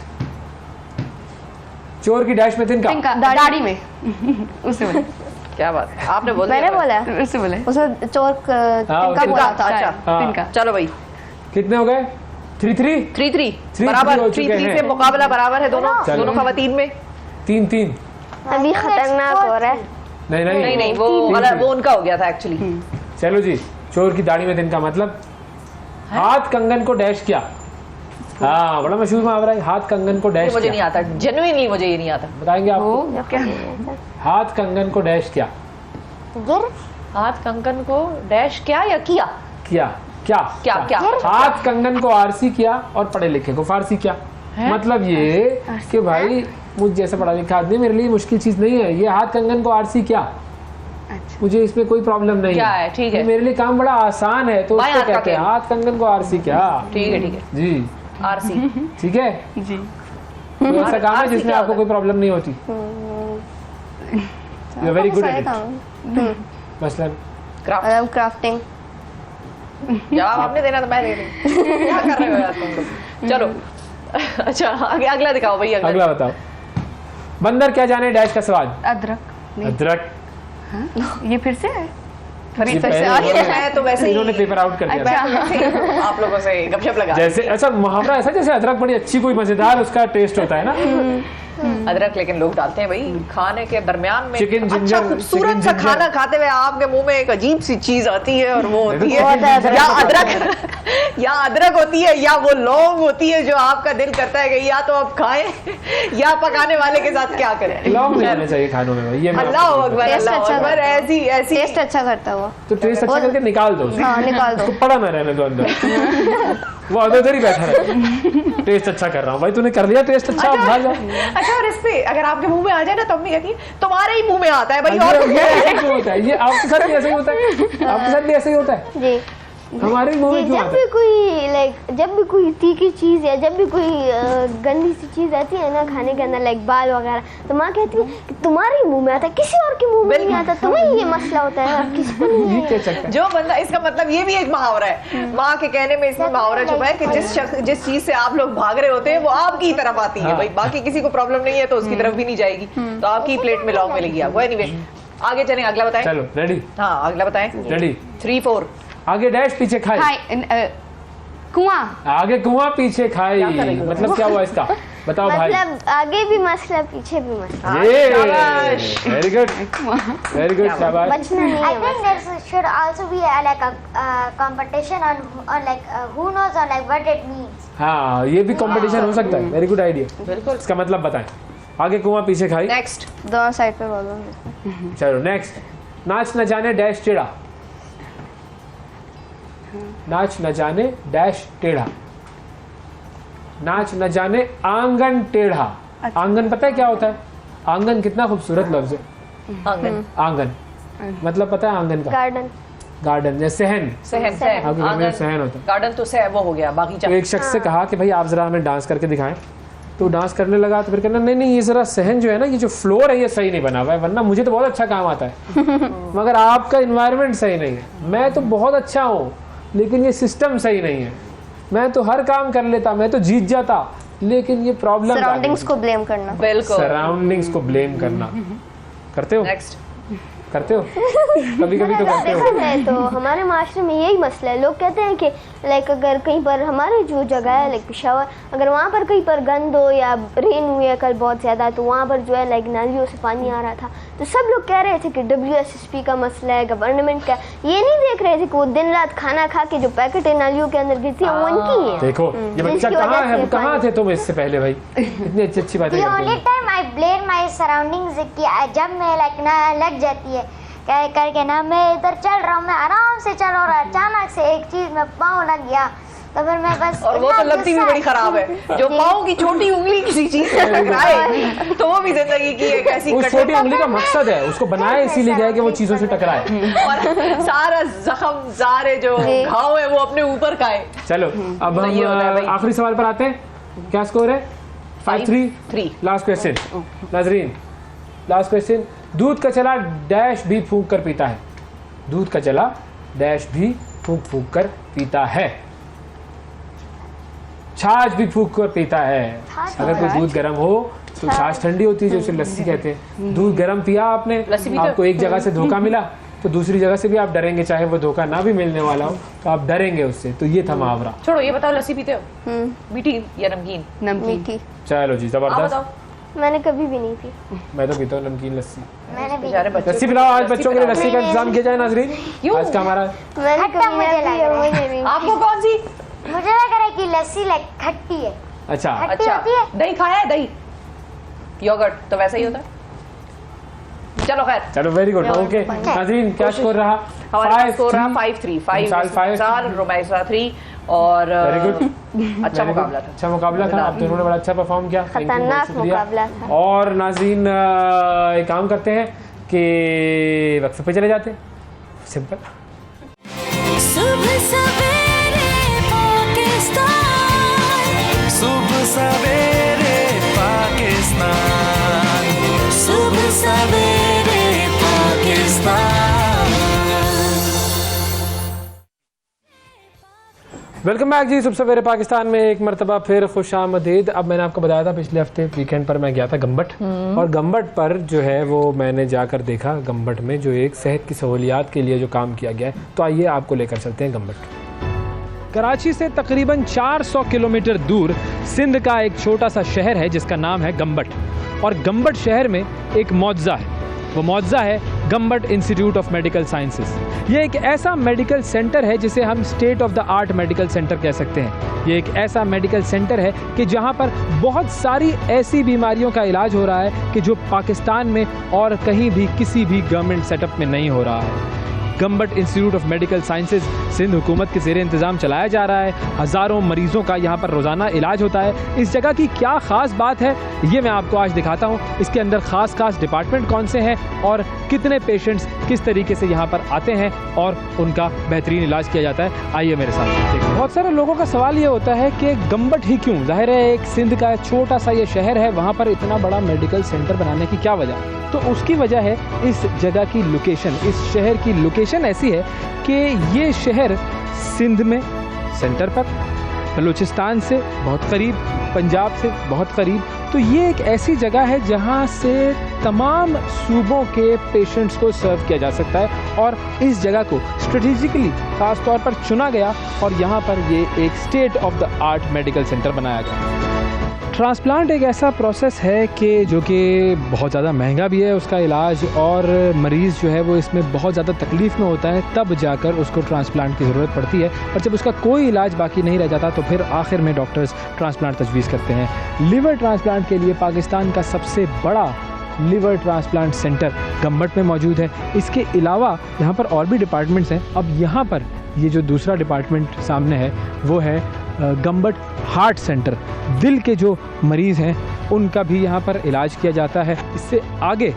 चोर की डैश में तिनका। तिनका दाढ़ी में। उससे बोले। क्या बात है, आपने बोल दिया मैंने बोला उससे बोले। उसमें चोर हाँ, तिनका तिनका। बोला था। अच्छा हाँ। तिनका। चलो भाई। कितने हो गए? 3-3 3-3 3-3 बराबर। हो चुके 3-3 हैं। से मुकाबला बराबर है दोनों चलो। दोनों खवातीन में। 3-3 अभी खतरनाक हो रहा है। नहीं वो गलत, वो उनका हो गया था एक्चुअली। चलो जी। चोर की दाढ़ी में तिनका मतलब हाथ कंगन को डैश किया। हाँ, बड़ा मशहूर मुहावरा है, हाथ कंगन को डैश मुझे नहीं किया। आता, जेन्युइनली मुझे ये नहीं आता। बताएंगे आपको? वो क्या? हाथ कंगन को डैश किया। गिर हाथ कंकन को डैश क्या या किया? किया क्या क्या? हाथ कंगन को आरसी किया और पढ़े लिखे को फारसी किया। मतलब ये कि भाई मुझ जैसा पढ़ा लिखा आदमी मेरे लिए मुश्किल चीज नहीं है। ये हाथ कंगन को आरसी किया, मुझे इसमें कोई प्रॉब्लम नहीं क्या है, ठीक है। ये मेरे लिए काम बड़ा आसान है, तो बाएं उसको हाथ का कहते हैं खेल। हाथ कंगन को आरसी क्या। ठीक है जी आरसी। ठीक है जी। कोई ऐसा काम है आरसी जिसमें क्या आपको होता कोई प्रॉब्लम नहीं होती? यू आर वेरी गुड सारे एट काम इट मसलन क्राफ्टिंग जवाब आपने देना तो मैं दे रही हूँ। क्या कर रहे हो यार तुम लोग? चलो अच्छा आगे अगला दिखाओ भैया। अगला बताओ। बंदर क्या जाने डैश का स्वाद? अदरक अदरक। ये फिर से है ये फिर से पहले आ गया। मैं तो वैसे ही इन्होंने पेपर आउट कर दिया था। अच्छा आप लोगों से गपशप लगा जैसे अच्छा मुहावरा ऐसा जैसे अदरक बड़ी अच्छी कोई मजेदार उसका टेस्ट होता है ना। अदरक लेकिन लोग डालते हैं भाई खाने के दरमियान में। चिकन अच्छा जिंजर, खूबसूरत चिकन सा जिंजर। खाना खाते हुए आपके मुंह में एक अजीब सी चीज आती है और वो होती देखो, है या अदरक या अदरक होती है या वो लौंग होती है जो आपका दिल करता है कि या तो आप खाएं या पकाने वाले के साथ क्या करें। लौंग नहीं होने चाहिए खानों में भाई। ये मैं अल्लाह आपको अकबर टेस्ट अल्लाह अच्छा अकबर करता है। ऐसी ऐसी टेस्ट अच्छा करता है वो। तो टेस्ट अच्छा करके निकाल दो उसे। हाँ निकाल दो। उसको पड़ा ना रहने दो अंदर। वो उधर ही बैठा रहे। टेस्ट अच्छा कर रहा हूँ भाई तूने कर लिया टेस्ट अच्छा अब भाग जा। अच्छा और इस पे अगर आपके मुंह में आ जाए ना तो अम्मी कहती है तुम्हारे ही मुंह में आता है भाई और ये ऐसे क्यों होता है? ये आपके साथ भी ऐसे ही होता है? आपके साथ भी ऐसे ही होता है? जी हमारे मुंह में जी, क्यों जब आता भी है? कोई जब भी कोई तीखी चीज़ या जब भी कोई गंदी सी चीज़ आती है ना खाने के अंदर लाइक बाल वगैरह तो माँ कहती है कि तुम्हारे ही मुंह में आता है किसी और के मुंह में नहीं आता तुम्हें ये मसला होता है और किसी को नहीं ये क्या चक्कर है? जो बंदा इसका मतलब ये भी एक मुहावरा है माँ के कहने में इसमें मुहावरा छुपा है कि जिस चीज से आप लोग भाग रहे होते हैं वो आपकी तरफ आती है हाँ। भाई बाकी किसी को प्रॉब्लम नहीं है तो उसकी तरफ भी नहीं जाएगी तो आपकी प्लेट में लौंग मिलेगी आपको। एनीवे आगे चलें अगला बताएं। चलो रेडी हाँ अगला बताएं। रेडी 3 4 आगे डैश पीछे खाई खाई कुआं आगे कुआं पीछे खाई क्या कर रही हो? मतलब क्या हुआ इसका बताओ भाई। मतलब आगे भी मसला पीछे भी मसला ये शाबाश। वेरी गुड वेरी गुड शाबाश। बचना नहीं I है think there should also be like a competition on like who knows on like what it means. हाँ ये भी कंपटीशन हो सकता है। Very good idea. बिल्कुल। इसका मतलब बताएं। आगे कुआं पीछे खाई। नेक्स्ट दोनों साइड पे बोलो। चलो नेक्स्ट नाच न जाने डैश टेढ़ा। नाच न जाने डैश टेढ़ा। नाच न जाने आंगन टेढ़ा। आंगन पता है क्या होता है? आंगन कितना खूबसूरत लफ्ज है। आंगन आंगन मतलब पता है आंगन का? गार्डन गार्डन या सहन। सहन सहन आपके घर में सहन होता है। गार्डन तो सह वो हो गया बाकी तो एक शख्स से कहा कि भाई आप जरा हमें डांस करके दिखाएं तो डांस करने लगा तो फिर कहना नहीं नहीं ये जरा सहन जो है ना ये जो फ्लोर है ये सही नहीं बना हुआ है वरना मुझे तो बहुत अच्छा काम आता है मगर आपका इन्वायरमेंट सही नहीं है। मैं तो बहुत अच्छा हूँ लेकिन ये सिस्टम सही नहीं है। मैं तो हर काम कर लेता मैं तो जीत जाता लेकिन ये प्रॉब्लम सराउंडिंग्स को ब्लेम करना। बिल्कुल। सराउंडिंग्स को ब्लेम करना करते हो नेक्स्ट करते हो कभी कभी तो करते हो। देखा जाए तो हमारे माशरे में यही मसला है। लोग कहते हैं कि लाइक अगर कहीं पर हमारे जो जगह है लाइक पेशावर अगर वहाँ पर कहीं पर गंद हो या रेन हुई है कल बहुत ज़्यादा तो वहाँ पर जो है लाइक नालियों से पानी आ रहा था तो सब लोग कह रहे थे कि WSSP का मसला है गवर्नमेंट का। ये नहीं देख रहे थे कि वो दिन रात खाना खा के जो पैकेट है नालियों के अंदर गिरती है वो उनकी है। देखो ये बच्चा जिसकी कहाँ वजह है से कहाँ थे तुम इससे पहले भाई इतनी अच्छी अच्छी बातें The करते only हो। time I blame my surroundings कि जब मैं like ना लग जाती है करके ना मैं इधर चल रहा हूँ मैं आराम से चल रहा हूँ अचानक से एक चीज में पाँव लग गया तो फिर मैं बस और वो तो लगती भी बड़ी खराब है जो पाँव की छोटी उंगली किसी चीज से टकराए तो वो भी जिंदगी की एक ऐसी उस छोटी उंगली का मकसद है उसको बनाया इसीलिए गया है कि वो चीजों से टकराए और सारा जख्म सारे जो घाव है वो अपने ऊपर खाए। चलो अब तो ये होता है हम भाई। आखिरी सवाल पर आते हैं। क्या स्कोर है? 5-3 लास्ट क्वेश्चन नाजरीन लास्ट क्वेश्चन। दूध का चला डैश भी फूंक कर पीता है। दूध का चला डैश भी फूंक फूंक कर पीता है। छाछ भी फूंक कर पीता है। अगर कोई दूध गर्म हो तो छाछ ठंडी होती है जो उसे लस्सी कहते हैं। दूध गर्म पिया आपने लस्सी पीते हो? आपको एक जगह से धोखा मिला तो दूसरी जगह से भी आप डरेंगे चाहे वो धोखा ना भी मिलने वाला हो तो आप डरेंगे उससे। तो ये था मुहावरा। छोड़ो ये बताओ लस्सी पीते हो मीठी या नमकीन? नमकीन। चलो जी आप जबरदस्त। बताओ। मैंने कभी भी नहीं पी। मैं तो पीता हूँ नमकीन लस्सी। मैंने भी बेचारे बच्चे लस्सी पिलाओ आज बच्चों के लिए लस्सी का इंतजाम किया जाए नाजरीन। आज का हमारा मैंने खट्टा कभी मुझे नहीं लग पी रहा है। मुझे नहीं। आपको कौन सी? मुझे लग रहा है कि लस्सी लाइक खट्टी है। अच्छा खट्टी अच्छा होती है। दही खाया है दही योगर्ट तो वैसा ही होता है। चलो खैर चलो वेरी गुड ओके नाजरीन क्या स्कोर रहा? हमारे पास स्कोर रहा 5-3 5 रोमैसा 3 और वेरी गुड अच्छा मुकाबला था। अच्छा मुकाबला था। आप दोनों ने बड़ा अच्छा परफॉर्म किया। Thank you, बहुत खतरनाक शुक्रिया। मुकाबला था। और नाजरीन एक काम करते हैं कि वक्फे पे चले जाते हैं सिंपल। सुबह सवेरे पाकिस्तान सुबह सवेरे पाकिस्तान सुबह सवेरे वेलकम बैक जी। सुबह सवेरे पाकिस्तान में एक मरतबा फिर खुशामदीद। अब मैंने आपको बताया था पिछले हफ्ते वीकेंड पर मैं गया था गम्बट, और गम्बट पर जो है वो मैंने जाकर देखा गम्बट में जो एक सेहत की सहूलियात के लिए जो काम किया गया है। तो आइए आपको लेकर चलते हैं गम्बट। कराची से तकरीबन 400 किलोमीटर दूर सिंध का एक छोटा सा शहर है जिसका नाम है गम्बट, और गम्बट शहर में एक मुआवजा है। वो मुआवजा है Gambat institute of medical sciences. ये एक ऐसा मेडिकल सेंटर है जिसे हम state of the art medical centre कह सकते हैं। ये एक ऐसा मेडिकल सेंटर है कि जहां पर बहुत सारी ऐसी बीमारियों का इलाज हो रहा है कि जो पाकिस्तान में और कहीं भी किसी भी गवर्नमेंट सेटअप में नहीं हो रहा है। Gambat institute of medical sciences Sindh हुकूमत के ज़ेर इंतज़ाम चलाया जा रहा है। हज़ारों मरीज़ों का यहाँ पर रोज़ाना इलाज होता है। इस जगह की क्या ख़ास बात है ये मैं आपको आज दिखाता हूँ। इसके अंदर ख़ास डिपार्टमेंट कौन से हैं और कितने पेशेंट्स किस तरीके से यहाँ पर आते हैं और उनका बेहतरीन इलाज किया जाता है। आइए मेरे साथ देखिए। बहुत सारे लोगों का सवाल ये होता है कि गम्बट ही क्यों? जाहिर है एक सिंध का छोटा सा ये शहर है, वहाँ पर इतना बड़ा मेडिकल सेंटर बनाने की क्या वजह? तो उसकी वजह है इस जगह की लोकेशन। इस शहर की लोकेशन ऐसी है कि ये शहर सिंध में सेंटर पर, बलूचिस्तान से बहुत करीब, पंजाब से बहुत करीब। तो ये एक ऐसी जगह है जहाँ से तमाम सूबों के पेशेंट्स को सर्व किया जा सकता है, और इस जगह को स्ट्रेटेजिकली ख़ास तौर पर चुना गया और यहाँ पर ये एक state of the art medical centre बनाया गया। ट्रांसप्लांट एक ऐसा प्रोसेस है कि जो कि बहुत ज़्यादा महंगा भी है उसका इलाज, और मरीज़ जो है वो इसमें बहुत ज़्यादा तकलीफ़ में होता है, तब जाकर उसको ट्रांसप्लांट की ज़रूरत पड़ती है। और जब उसका कोई इलाज बाकी नहीं रह जाता तो फिर आखिर में डॉक्टर्स ट्रांसप्लांट तजवीज़ करते हैं। लिवर ट्रांसप्लांट के लिए पाकिस्तान का सबसे बड़ा लिवर ट्रांसप्लांट सेंटर गम्बट में मौजूद है। इसके अलावा यहाँ पर और भी डिपार्टमेंट्स हैं। अब यहाँ पर ये जो दूसरा डिपार्टमेंट सामने है वो है गम्बट हार्ट सेंटर। दिल के जो मरीज़ हैं उनका भी यहाँ पर इलाज किया जाता है। इससे आगे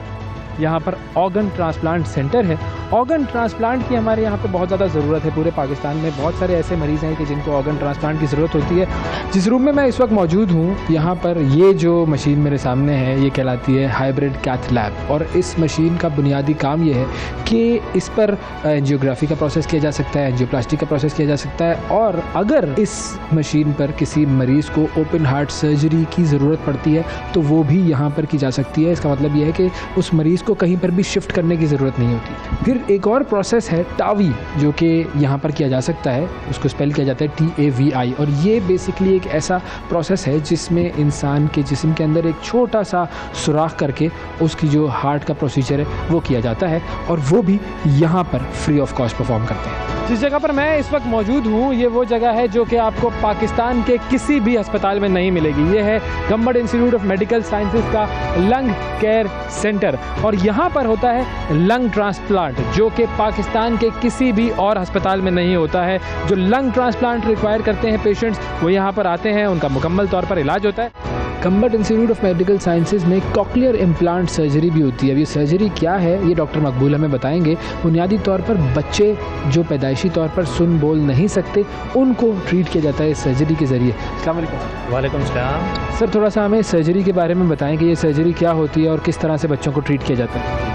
यहाँ पर ऑर्गन ट्रांसप्लांट सेंटर है। ऑर्गन ट्रांसप्लांट की हमारे यहाँ पे बहुत ज़्यादा ज़रूरत है। पूरे पाकिस्तान में बहुत सारे ऐसे मरीज़ हैं कि जिनको ऑर्गन ट्रांसप्लांट की ज़रूरत होती है। जिस रूम में मैं इस वक्त मौजूद हूँ यहाँ पर ये जो मशीन मेरे सामने है ये कहलाती है हाइब्रिड कैथ लैब, और इस मशीन का बुनियादी काम ये है कि इस पर एंजियोग्राफी का प्रोसेस किया जा सकता है, एंजियोप्लास्टी का प्रोसेस किया जा सकता है, और अगर इस मशीन पर किसी मरीज़ को ओपन हार्ट सर्जरी की ज़रूरत पड़ती है तो वो भी यहाँ पर की जा सकती है। इसका मतलब ये है कि उस मरीज़ को कहीं पर भी शिफ्ट करने की ज़रूरत नहीं होती। फिर एक और प्रोसेस है टावी, जो कि यहाँ पर किया जा सकता है। उसको स्पेल किया जाता है TAVI, और ये बेसिकली एक ऐसा प्रोसेस है जिसमें इंसान के जिस्म के अंदर एक छोटा सा सुराख करके उसकी जो हार्ट का प्रोसीजर है वो किया जाता है, और वो भी यहाँ पर फ्री ऑफ कॉस्ट परफॉर्म करते हैं। जिस जगह पर मैं इस वक्त मौजूद हूँ ये वो जगह है जो कि आपको पाकिस्तान के किसी भी अस्पताल में नहीं मिलेगी। ये है Gambat institute of medical sciences का लंग केयर सेंटर, और यहाँ पर होता है लंग ट्रांसप्लांट जो कि पाकिस्तान के किसी भी और अस्पताल में नहीं होता है। जो लंग ट्रांसप्लांट रिक्वायर करते हैं पेशेंट्स वो यहाँ पर आते हैं, उनका मुकम्मल तौर पर इलाज होता है। Gambat institute of medical sciences में कॉक्लियर इम्प्लांट सर्जरी भी होती है। अब ये सर्जरी क्या है ये डॉक्टर मकबूल हमें बताएंगे। बुनियादी तौर पर बच्चे जो पैदाइशी तौर पर सुन बोल नहीं सकते उनको ट्रीट किया जाता है इस सर्जरी के ज़रिए। अस्सलाम वालेकुम। वालेकुम सलाम। सर थोड़ा सा हमें सर्जरी के बारे में बताएं कि ये सर्जरी क्या होती है और किस तरह से बच्चों को ट्रीट किया जाता है।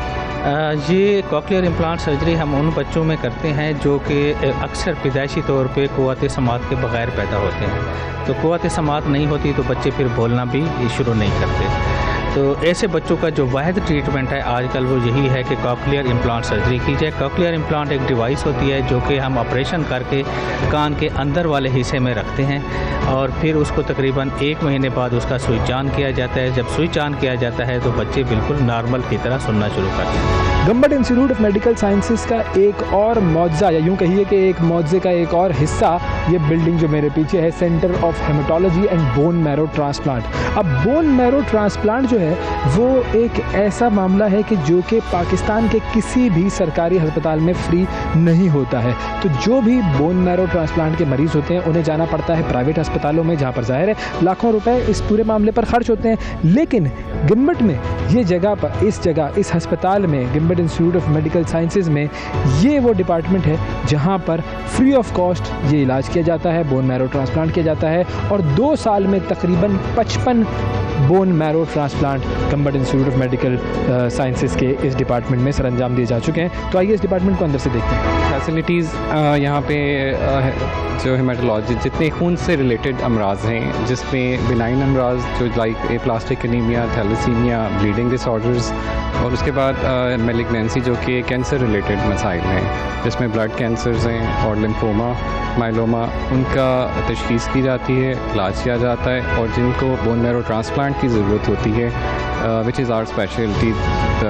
ये कॉक्लियर इम्प्लांट सर्जरी हम उन बच्चों में करते हैं जो कि अक्सर पैदाइशी तौर पे क़ुव्वत समात के बग़ैर पैदा होते हैं। तो क़ुव्वत समात नहीं होती तो बच्चे फिर बोलना भी शुरू नहीं करते। तो ऐसे बच्चों का जो वाहिद ट्रीटमेंट है आजकल वो यही है कि कॉक्लियर इम्प्लांट सर्जरी की जाए। कॉक्लियर इम्प्लांट एक डिवाइस होती है जो कि हम ऑपरेशन करके कान के अंदर वाले हिस्से में रखते हैं, और फिर उसको तकरीबन 1 महीने बाद उसका स्विच ऑन किया जाता है। जब स्विच ऑन किया जाता है तो बच्चे बिल्कुल नॉर्मल की तरह सुनना शुरू करते हैं। गम्बट इंस्टीट्यूट ऑफ मेडिकल साइंसेज का एक और मौजज़ा, या यूँ कहिए कि एक मौजज़े का एक और हिस्सा, ये बिल्डिंग जो मेरे पीछे है, centre of haematology and bone marrow transplant. अब बोन मैरो ट्रांसप्लांट जो है वो एक ऐसा मामला है कि जो कि पाकिस्तान के किसी भी सरकारी अस्पताल में फ्री नहीं होता है। तो जो भी बोन मैरो ट्रांसप्लांट के मरीज़ होते हैं उन्हें जाना पड़ता है प्राइवेट अस्पतालों में, जहाँ पर ज़ाहिर है लाखों रुपए इस पूरे मामले पर खर्च होते हैं। लेकिन गम्बट में ये जगह पर, इस अस्पताल में, गम्बट इंस्टीट्यूट ऑफ मेडिकल साइंसेज में, ये वो डिपार्टमेंट है जहाँ पर फ्री ऑफ कॉस्ट ये इलाज किया जाता है, बोन मैरो ट्रांसप्लांट किया जाता है, और 2 साल में तकरीबन 55 bone marrow transplant Gambat institute of medical sciences के इस डिपार्टमेंट में सरअंजाम दिए जा चुके हैं। तो आइए इस डिपार्टमेंट को अंदर से देखते हैं। फैसिलिटीज़ यहाँ पे जो हेमाटोलॉजी जितने खून से रिलेटेड अमराज हैं, जिसमें बिनाइन अमराज जो like aplastic anaemia, thalassaemia, bleeding disorders, और उसके बाद मेलिग्नेंसी जो कि कैंसर रिलेटेड मसाइल हैं, जिसमें ब्लड कैंसर्स हैं और लिम्फोमा, माइलोमा, उनका तशख़ीस की जाती है, इलाज किया जाता है। और जिनको बोन मैरो ट्रांसप्लांट की ज़रूरत होती है, which is our speciality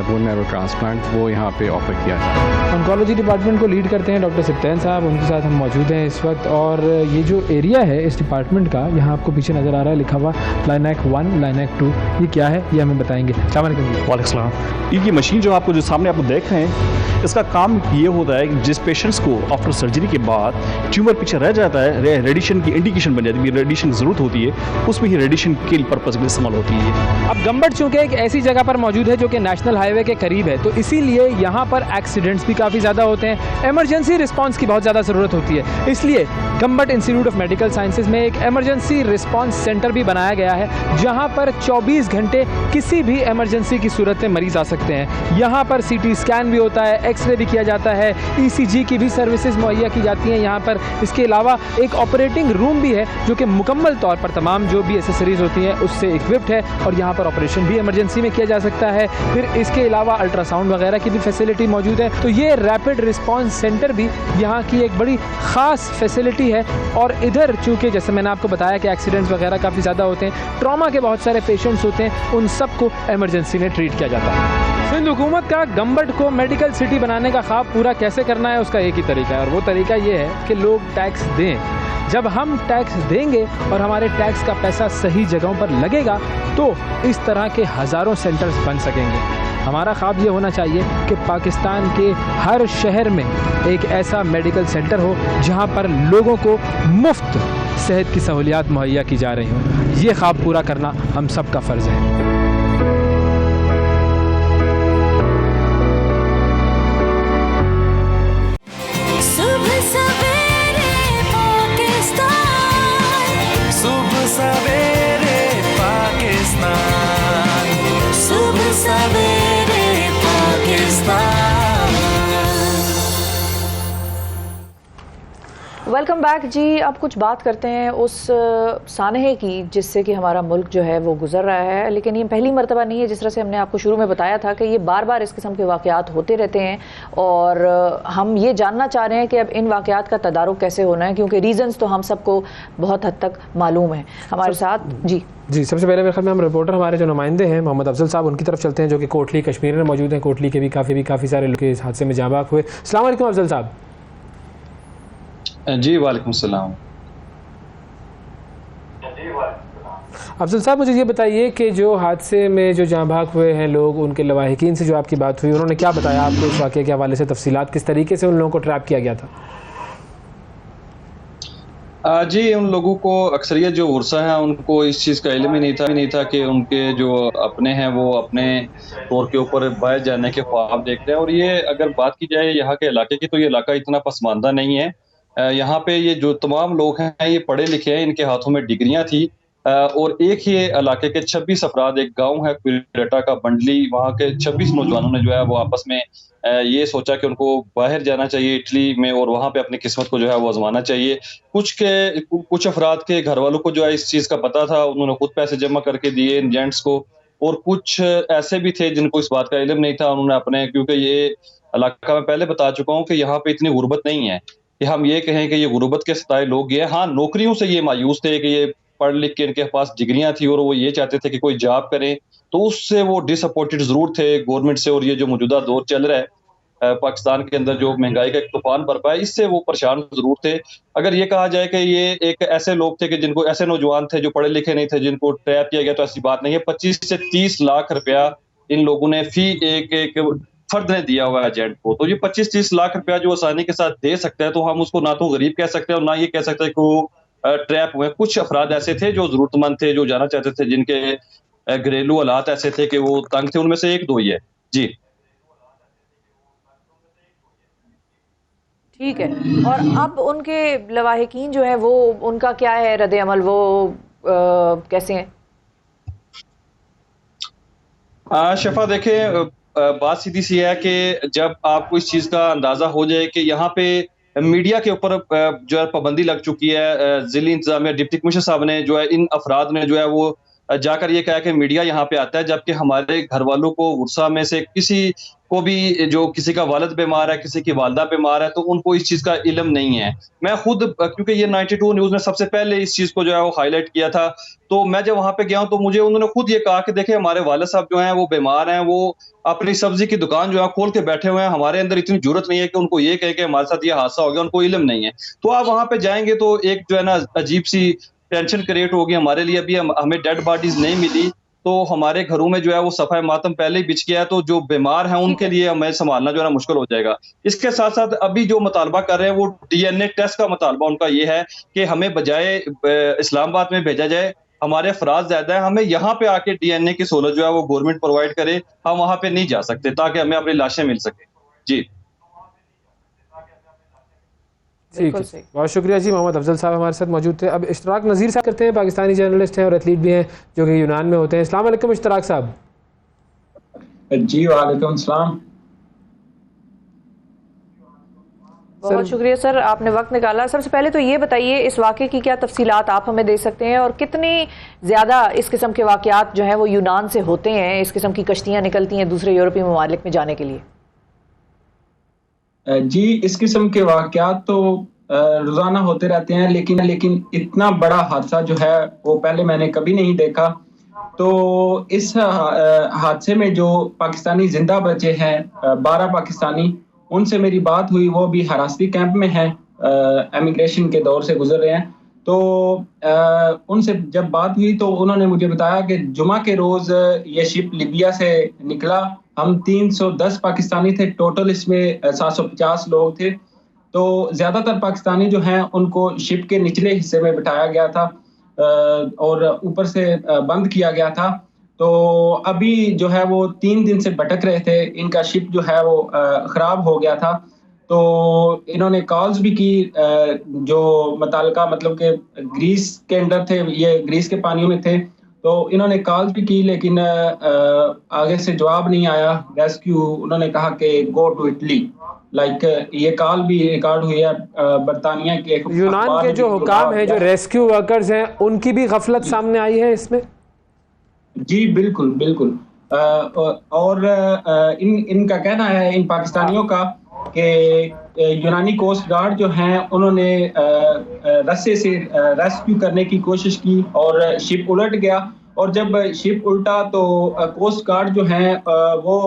bone marrow transplant, वो यहाँ पे ऑफर किया जाता है। ऑन्कोलॉजी डिपार्टमेंट को लीड करते हैं डॉक्टर सिप्तैन साहब, उनके साथ हम मौजूद हैं इस वक्त। और ये जो एरिया है इस डिपार्टमेंट का, यहाँ आपको पीछे नज़र आ रहा है लिखा हुआ लाइनैक 1, लाइनैक 2, ये क्या है ये हमें बताएंगे। वालेकुम सलाम। ये मशीन जो आपको जो सामने आप देख रहे हैं, इसका काम ये होता है कि जिस पेशेंट्स को आफ्टर सर्जरी के बाद ट्यूमर पीछे रह जाता है, रेडिएशन की इंडिकेशन बन जाती है, रेडिएशन की ज़रूरत होती है, उसमें ही रेडिएशन के पर्पज़ के लिए इस्तेमाल होती है। अब गंबट चूँकि एक ऐसी जगह पर मौजूद है जो कि नेशनल हाईवे के करीब है, तो इसीलिए यहाँ पर एक्सीडेंट्स भी काफ़ी ज़्यादा होते हैं, इमरजेंसी रिस्पांस की बहुत ज़्यादा ज़रूरत होती है। इसलिए Gambat institute of medical sciences में एक इमरजेंसी रिस्पांस सेंटर भी बनाया गया है, जहाँ पर 24 घंटे किसी भी इमरजेंसी की सूरत में मरीज़ आ सकते हैं। यहाँ पर CT स्कैन भी होता है, एक्सरे भी किया जाता है, ECG की भी सर्विसेज मुहैया की जाती हैं यहाँ पर। इसके अलावा एक ऑपरेटिंग रूम भी है जो कि मुकम्मल तौर पर तमाम जो भी एसेसरीज होती हैं उससे इक्विप्ड है, और यहाँ पर ऑपरेशन भी इमरजेंसी में किया जा सकता है। फिर इसके अलावा अल्ट्रासाउंड वगैरह की भी फैसिलिटी मौजूद है। तो ये रैपिड रिस्पांस सेंटर भी यहाँ की एक बड़ी ख़ास फैसिलिटी है। और इधर चूँकि जैसे मैंने आपको बताया कि एक्सीडेंट्स वगैरह काफ़ी ज़्यादा होते हैं, ट्रॉमा के बहुत सारे पेशेंट्स होते हैं, उन सबको इमरजेंसी में ट्रीट किया जाता है। सिंध हुकूमत का गंबट को मेडिकल सिटी बनाने का ख्वाब पूरा कैसे करना है उसका एक ही तरीका है, और वो तरीका ये है कि लोग टैक्स दें। जब हम टैक्स देंगे और हमारे टैक्स का पैसा सही जगहों पर लगेगा, तो इस तरह के हज़ारों सेंटर्स बन सकेंगे। हमारा ख्वाब ये होना चाहिए कि पाकिस्तान के हर शहर में एक ऐसा मेडिकल सेंटर हो जहाँ पर लोगों को मुफ्त सेहत की सहूलियात मुहैया की जा रही हों। ये ख्वाब पूरा करना हम सब का फ़र्ज़ है। वेलकम बैक जी। अब कुछ बात करते हैं उस सानहे की जिससे कि हमारा मुल्क जो है वो गुजर रहा है, लेकिन ये पहली मर्तबा नहीं है। जिस तरह से हमने आपको शुरू में बताया था कि ये बार बार इस किस्म के वाक़यात होते रहते हैं, और हम ये जानना चाह रहे हैं कि अब इन वाक़यात का तदारुक कैसे होना है, क्योंकि रीज़न्स तो हम सबको बहुत हद तक मालूम है। हमारे साथ जी सबसे पहले मेरे ख्याल में हम रिपोर्टर हमारे जो नुमाइंदे हैं मोहम्मद अफजल साहब, उनकी तरफ चलते हैं, जो कि कोटली कश्मीर में मौजूद हैं। कोटली के भी काफ़ी सारे लोग इस हादसे में जाँ बाक हुए। अस्सलाम वालेकुम अफजल साहब। जी वालेकुम सलाम। अफजल साहब, मुझे ये बताइए कि जो हादसे में जो जाँ भाग हुए हैं लोग, उनके लवाहिकीन से जो आपकी बात हुई, उन्होंने क्या बताया आपको इस वाक़े के हवाले से, तफसीलात किस तरीके से उन लोगों को ट्रैप किया गया था? जी, उन लोगों को अक्सरियत जो उर्सा है उनको इस चीज़ का इल्म ही नहीं था कि उनके जो अपने हैं वो अपने तौर के ऊपर बाहर जाने के ख्वाब देखते हैं। और ये अगर बात की जाए यहाँ के इलाके की, तो ये इलाका इतना पसमानदा नहीं है। यहाँ पे ये जो तमाम लोग हैं ये पढ़े लिखे हैं, इनके हाथों में डिग्रियां थी, और एक ही इलाके के 26 अफराद, एक गांव है क्विल्डेटा का बंडली, वहाँ के 26 नौजवानों ने जो है वो आपस में ये सोचा कि उनको बाहर जाना चाहिए इटली में, और वहाँ पे अपनी किस्मत को जो है वो आजमाना चाहिए। कुछ अफराद के घर वालों को जो है इस चीज़ का पता था, उन्होंने खुद पैसे जमा करके दिए इन जेंट्स को, और कुछ ऐसे भी थे जिनको इस बात का इल्म नहीं था, उन्होंने अपने, क्योंकि ये इलाका मैं पहले बता चुका हूँ कि यहाँ पे इतनी गुर्बत नहीं है कि हम ये कहें कि ये गुर्बत के सताए लोग ये, हाँ नौकरियों से ये मायूस थे कि ये पढ़ लिख के इनके पास डिग्रियां थी और वो ये चाहते थे कि कोई जॉब करें, तो उससे वो डिसअपॉइंटेड जरूर थे गवर्नमेंट से। और ये जो मौजूदा दौर चल रहा है पाकिस्तान के अंदर, जो महंगाई का एक तूफान बरपा है, इससे वो परेशान जरूर थे। अगर ये कहा जाए कि ये एक ऐसे लोग थे कि जिनको, ऐसे नौजवान थे जो पढ़े लिखे नहीं थे, जिनको ट्रैप किया गया, तो ऐसी बात नहीं है। 25 से 30 लाख रुपया इन लोगों ने फी एक फर्द ने दिया हुआ एजेंट को। तो ये 25-30 लाख रुपया जो आसानी के साथ दे सकता है, तो हम उसको ना तो गरीब कह सकते हैं और ना ये कह सकते हैं कि वो ट्रैप हुए। कुछ अफराद ऐसे थे जो जरूरतमंद थे, जो जाना चाहते थे, जिनके घरेलू हालात ऐसे थे कि वो तंग थे, उनमें से एक दो ही है। जी ठीक है। और अब उनके लवाहिकीन जो है वो, उनका क्या है रद्द अमल, वो कैसे हैं? शफा देखें, बात सीधी सी है कि जब आपको इस चीज़ का अंदाज़ा हो जाए कि यहाँ पे मीडिया के ऊपर जो है पाबंदी लग चुकी है, ज़िली इंतज़ामिया डिप्टी कमिश्नर साहब ने जो है इन अफराद ने जो है वो जाकर ये कहा कि मीडिया यहाँ पे आता है, जबकि हमारे घर वालों को वर्षा में से किसी को भी, जो किसी का वालिद बीमार है, किसी की वालदा बीमार है, तो उनको इस चीज़ का इल्म नहीं है। मैं खुद, क्योंकि ये 92 न्यूज़ ने सबसे पहले इस चीज़ को जो है वो हाईलाइट किया था, तो मैं जब वहाँ पे गया हूँ तो मुझे उन्होंने खुद ये कहा कि देखिए हमारे वालिद साहब जो हैं वो बीमार हैं, वो अपनी सब्जी की दुकान जो है खोल के बैठे हुए हैं, हमारे अंदर इतनी जरूरत नहीं है कि उनको ये कहे कि हमारे साथ ये हादसा हो गया, उनको इल्म नहीं है। तो आप वहाँ पे जाएंगे तो एक जो है ना अजीब सी टेंशन क्रिएट होगी हमारे लिए। अभी हमें डेड बॉडीज नहीं मिली, तो हमारे घरों में जो है वो सफाई मातम पहले ही बिछ गया है, तो जो बीमार हैं उनके लिए हमें संभालना जो है ना मुश्किल हो जाएगा। इसके साथ साथ अभी जो मुतालबा कर रहे हैं वो डीएनए टेस्ट का मुतालबा उनका ये है कि हमें बजाय इस्लामाबाद में भेजा जाए, हमारे अफराज ज्यादा है, हमें यहाँ पे आके डीएनए की सहूलत जो है वो गवर्नमेंट प्रोवाइड करे, हम वहाँ पे नहीं जा सकते ताकि हमें अपनी लाशें मिल सके। जी ठीक है, बहुत शुक्रिया जी। मोहम्मद अफजल साहब हमारे साथ मौजूद थे। अब इश्तराक नज़ीर साहब करते हैं, पाकिस्तानी जर्नलिस्ट हैं और एथलीट भी हैं जो कि यूनान में होते हैं। अस्सलाम वालेकुम इश्तराक साहब। जी वालेकुम सलाम। बहुत शुक्रिया सर, आपने वक्त निकाला। सबसे पहले तो ये बताइए इस वाक़े की क्या तफसीलात आप हमें दे सकते हैं, और कितनी ज़्यादा इस किस्म के वाक़यात जो हैं वो यूनान से होते हैं, इस किस्म की कश्तियाँ निकलती हैं दूसरे यूरोपीय ममालिक में जाने के लिए? जी, इस किस्म के वाक़यात तो रोज़ाना होते रहते हैं, लेकिन इतना बड़ा हादसा जो है वो पहले मैंने कभी नहीं देखा। तो इस हादसे में जो पाकिस्तानी जिंदा बचे हैं, 12 पाकिस्तानी, उनसे मेरी बात हुई। वो भी हिरासती कैंप में हैं, इमिग्रेशन के दौर से गुजर रहे हैं। तो उनसे जब बात हुई तो उन्होंने मुझे बताया कि जुमा के रोज़ ये शिप लिबिया से निकला। हम 310 पाकिस्तानी थे टोटल, इसमें 750 लोग थे। तो ज़्यादातर पाकिस्तानी जो हैं उनको शिप के निचले हिस्से में बिठाया गया था और ऊपर से बंद किया गया था। तो अभी जो है वो 3 दिन से भटक रहे थे, इनका शिप जो है वो ख़राब हो गया था। तो इन्होंने कॉल्स भी की, जो मुताल्लिका मतलब कि ग्रीस के अंदर थे, ये ग्रीस के पानियों में थे, तो इन्होंने कॉल्स भी की, लेकिन आगे से जवाब नहीं आया। रेस्क्यू उन्होंने कहा कि गो टू इटली, ये कॉल भी रिकॉर्ड हुई है बरतानिया के यूनान के जो हुकाम हैं, जो रेस्क्यू वर्कर्स हैं, उनकी भी गफलत सामने आई है इसमें। जी बिल्कुल बिल्कुल। और इनका कहना है, इन पाकिस्तानियों का, कि यूनानी कोस्ट गार्ड जो हैं उन्होंने रस्से से रेस्क्यू करने की कोशिश की और शिप उलट गया। और जब शिप उल्टा तो कोस्ट गार्ड जो हैं वो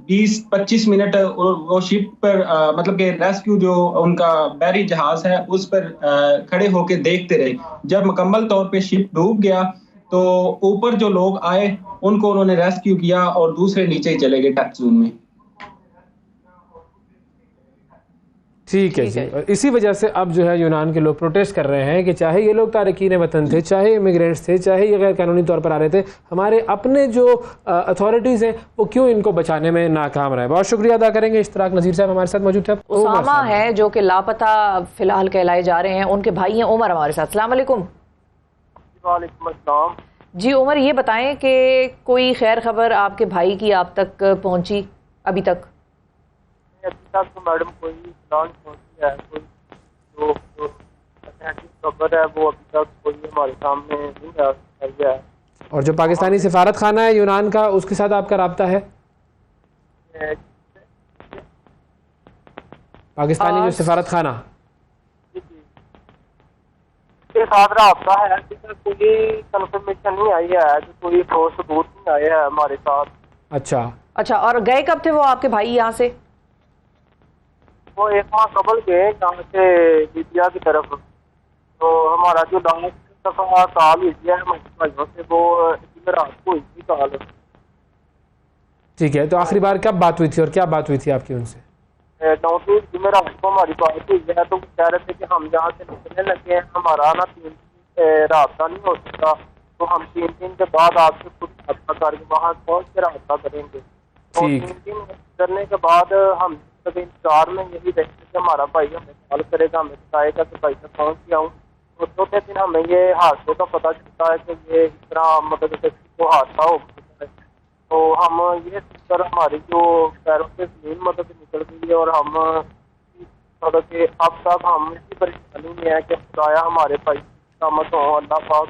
20-25 मिनट वो शिप पर मतलब कि रेस्क्यू जो उनका बहरी जहाज है उस पर खड़े होके देखते रहे। जब मुकम्मल तौर पे शिप डूब गया तो ऊपर जो लोग आए उनको उन्होंने रेस्क्यू किया और दूसरे नीचे ही चले गए टच जोन में। ठीक है जी। और इसी वजह से अब जो है यूनान के लोग प्रोटेस्ट कर रहे हैं कि चाहे ये लोग तारकीन वतन थे, चाहे इमिग्रेंट्स थे, चाहे ये गैर कानूनी तौर पर आ रहे थे, हमारे अपने जो अथॉरिटीज़ हैं वो क्यों इनको बचाने में नाकाम रहे। बहुत शुक्रिया अदा करेंगे। इश्तराक नज़ीर साहब हमारे साथ मौजूद थे। उसामा है जो कि लापता फिलहाल कहलाए जा रहे हैं, उनके भाई हैं उमर हमारे साथ। अस्सलाम वालेकुम। वालेकुम अस्सलाम। जी उमर, ये बताएं कि कोई खैर खबर आपके भाई की आप तक पहुंची अभी तक? अभी तक तो मैडम कोई प्लान पहुंची है, कोई जो खबर है वो अभी तक कोई हमारे सामने नहीं आई है। और जो पाकिस्तानी सिफारत खाना है यूनान का, उसके साथ आपका राब्ता है? पाकिस्तानी जो सिफारत खाना के साथ राब्ता है, अभी तक कोई कंफर्मेशन नहीं आई है, कोई ठोस सबूत नहीं आए हैं हमारे साथ। अच्छा। और गए कब थे वो आपके भाई यहाँ से? वो 1 माह कबल गए यहाँ से लीबिया की तरफ। तो हमारा जो लास्ट दफा कॉल हुई है हमारे भाइयों से, वो रात को हुई थी कॉल। ठीक है, तो आखिरी बार कब बात हुई थी और क्या बात हुई थी आपकी उनसे? 9 जुमेरात को हमारी बात हुई है। तो कह रहे थे कि हम यहाँ से निकलने लगे हैं, हमारा ना 3 दिन राब्ता नहीं हो सकता, तो हम 3 दिन के बाद आपसे खुद राब्ता करके वहाँ पहुँच के राब्ता करेंगे। तो 3 दिन करने के बाद हम इंतजार में यही देखते कि हमारा भाई हमें कॉल करेगा, हमें बताएगा कि भाई मैं पहुँच गया हूँ। तो चौथे दिन हमें ये हादसे का पता चलता है कि ये इस तरह मतलब वो हादसा हो गया। तो हम ये सोचकर हमारी जो पैरों से ज़मीन मदद निकल गई है और हम मतलब कि अब तक हम इसी परेशानी में है कि खुदाया हमारे भाई सलामत हो।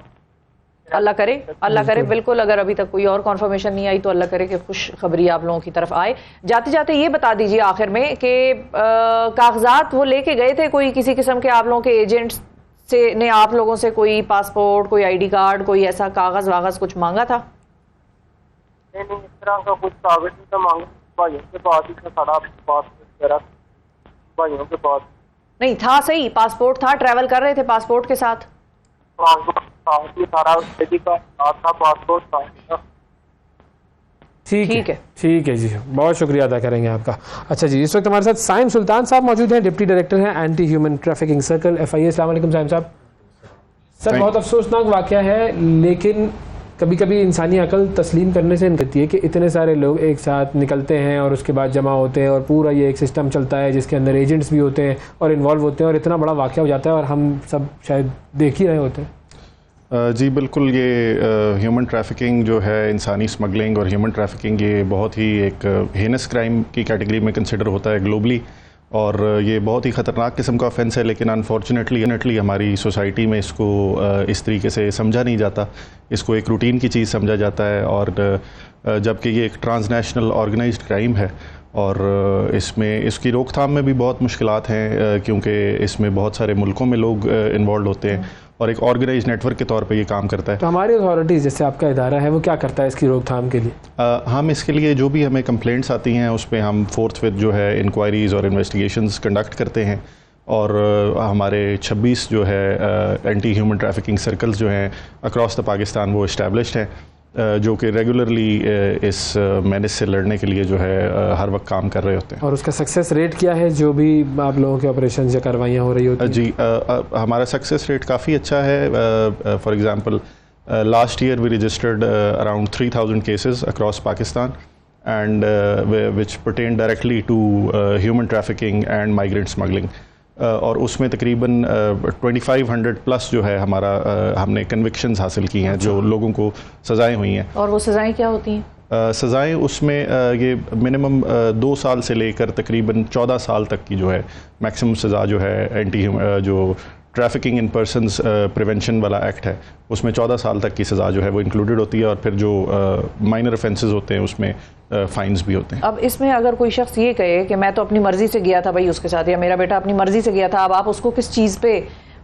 अल्लाह करे बिल्कुल। अगर अभी तक कोई और कॉन्फर्मेशन नहीं आई तो अल्लाह करे कि खुश खबरी आप लोगों की तरफ आए। जाते जाते ये बता दीजिए आखिर में कि कागजात वो लेके गए थे कोई किसी किस्म के, आप लोगों के एजेंट्स से ने आप लोगों से कोई पासपोर्ट, कोई ID कार्ड, कोई ऐसा कागज वागज कुछ मांगा था? नहीं, इस तरह का कुछ कागज नहीं था मांगा। भाइयों के पास ही था सारा पासपोर्ट वगैरह, भाइयों के पास नहीं था। सही पासपोर्ट था, ट्रैवल कर रहे थे पासपोर्ट के साथ? पासपोर्ट सारा था, पासपोर्ट था। ठीक है जी, बहुत शुक्रिया अदा करेंगे आपका। अच्छा जी, इस वक्त हमारे साथ साइम सुल्तान साहब मौजूद हैं, डिप्टी डायरेक्टर हैं anti human trafficking circle FIA। अस्सलाम वालेकुम साइम साहब। सर बहुत अफसोसनाक वाक़या है, लेकिन कभी कभी इंसानी अकल तस्लीम करने से कहती है कि इतने सारे लोग एक साथ निकलते हैं और उसके बाद जमा होते हैं और पूरा ये एक सिस्टम चलता है जिसके अंदर एजेंट्स भी होते हैं और इन्वॉल्व होते हैं और इतना बड़ा वाक़या हो जाता है और हम सब शायद देख ही रहे होते हैं। जी बिल्कुल, ये ह्यूमन ट्रैफिकिंग जो है, इंसानी स्मगलिंग और ह्यूमन ट्रैफिकिंग, ये बहुत ही एक हेनस क्राइम की कैटेगरी में कंसिडर होता है ग्लोबली और ये बहुत ही ख़तरनाक किस्म का ऑफेंस है। लेकिन अनफॉर्चुनेटली हमारी सोसाइटी में इसको इस तरीके से समझा नहीं जाता, इसको एक रूटीन की चीज़ समझा जाता है और जबकि ये एक ट्रांसनेशनल ऑर्गेनाइज्ड क्राइम है और इसमें इसकी रोकथाम में भी बहुत मुश्किलात हैं क्योंकि इसमें बहुत सारे मुल्कों में लोग इन्वॉल्व होते हैं और एक ऑर्गेनाइज नेटवर्क के तौर पे ये काम करता है। तो हमारी अथॉरिटीज़ जैसे आपका इदारा है वो क्या करता है इसकी रोकथाम के लिए? हम इसके लिए जो भी हमें कंप्लेंट्स आती हैं उस पर हम फोर्थविथ जो है इंक्वायरीज़ और इन्वेस्टिगेशंस कंडक्ट करते हैं और हमारे 26 जो है एंटी ह्यूमन ट्रैफिकिंग सर्कल्स जो हैं अक्रॉस द पाकिस्तान वो इस्टेब्लिश्ड हैं जो कि रेगुलरली इस मेनेस से लड़ने के लिए जो है हर वक्त काम कर रहे होते हैं। और उसका सक्सेस रेट क्या है जो भी आप लोगों के ऑपरेशन या कार्रवाइयाँ हो रही होती हैं? जी हमारा सक्सेस रेट काफ़ी अच्छा है। For example last year we registered around 3000 cases across Pakistan and which pertain directly to human trafficking and migrant smuggling और उसमें तकरीबन 2500 प्लस जो है हमारा हमने कन्विक्शंस हासिल की हैं जो लोगों को सज़ाएं हुई हैं। और वो सज़ाएं क्या होती हैं? सज़ाएं उसमें ये मिनिमम 2 साल से लेकर तकरीबन 14 साल तक की जो है मैक्सिमम सज़ा जो है एंटी जो ट्रैफिकिंग इन पर्सनस प्रिवेंशन वाला एक्ट है उसमें 14 साल तक की सज़ा जो है वो इंक्लूडेड होती है और फिर जो माइनर ऑफेंसेस होते हैं उसमें फाइन्स भी होते हैं। अब इसमें अगर कोई शख्स ये कहे कि मैं तो अपनी मर्ज़ी से गया था भाई उसके साथ, या मेरा बेटा अपनी मर्ज़ी से गया था, अब आप उसको किस चीज़ पे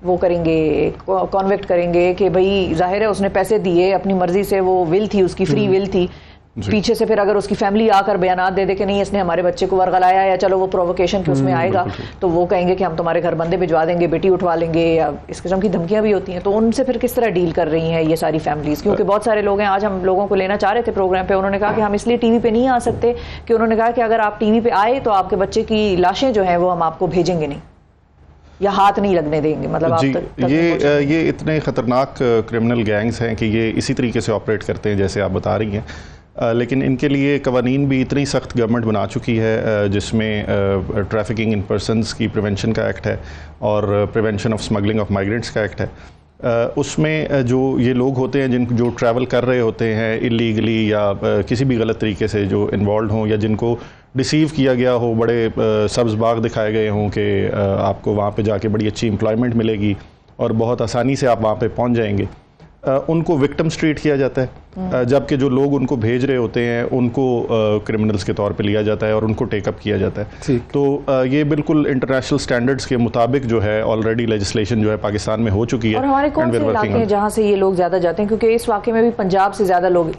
वो करेंगे, कॉन्विक्ट करेंगे कि भाई जाहिर है उसने पैसे दिए अपनी मर्ज़ी से, वो विल थी उसकी, फ्री विल थी, पीछे से फिर अगर उसकी फैमिली आकर बयानात दे दे कि नहीं इसने हमारे बच्चे को वर्गलाया या चलो वो प्रोवोकेशन के उसमें आएगा तो वो कहेंगे कि हम तुम्हारे घर बंदे भिजवा देंगे, बेटी उठवा लेंगे, या इस किस्म की धमकियां भी होती हैं। तो उनसे फिर किस तरह डील कर रही हैं ये सारी फैमिलीज? क्योंकि बहुत सारे लोग हैं, आज हम लोगों को लेना चाह रहे थे प्रोग्राम पे, उन्होंने कहा कि हम इसलिए टीवी पे नहीं आ सकते कि उन्होंने कहा कि अगर आप टीवी पे आए तो आपके बच्चे की लाशें जो हैं वो हम आपको भेजेंगे नहीं या हाथ नहीं लगने देंगे। मतलब जी ये इतने ख़तरनाक क्रिमिनल गैंग्स हैं कि ये इसी तरीके से ऑपरेट करते हैं जैसे आप बता रही हैं, लेकिन इनके लिए कवानीन भी इतनी सख्त गवर्नमेंट बना चुकी है जिसमें ट्रैफिकिंग इन पर्सनस की प्रिवेंशन का एक्ट है और prevention of smuggling of migrants का एक्ट है। उसमें जो ये लोग होते हैं जो ट्रैवल कर रहे होते हैं इलीगली या किसी भी गलत तरीके से जो इन्वॉल्व हों या जिनको डिसीव किया गया हो, बड़े सब्ज़ बाग दिखाए गए हों कि आपको वहाँ पे जाके बड़ी अच्छी एम्प्लॉयमेंट मिलेगी और बहुत आसानी से आप वहाँ पे पहुँच जाएंगे, उनको विक्टिम्स ट्रीट किया जाता है, जबकि जो लोग उनको भेज रहे होते हैं उनको क्रिमिनल्स के तौर पे लिया जाता है और उनको टेकअप किया जाता है। तो ये बिल्कुल इंटरनेशनल स्टैंडर्ड्स के मुताबिक जो है ऑलरेडी लेजिस्लेशन जो है पाकिस्तान में हो चुकी है। और हमारे कौन से इलाके हैं जहाँ से ये लोग ज़्यादा जाते हैं? क्योंकि इस वाक़े में भी पंजाब से ज़्यादा लोग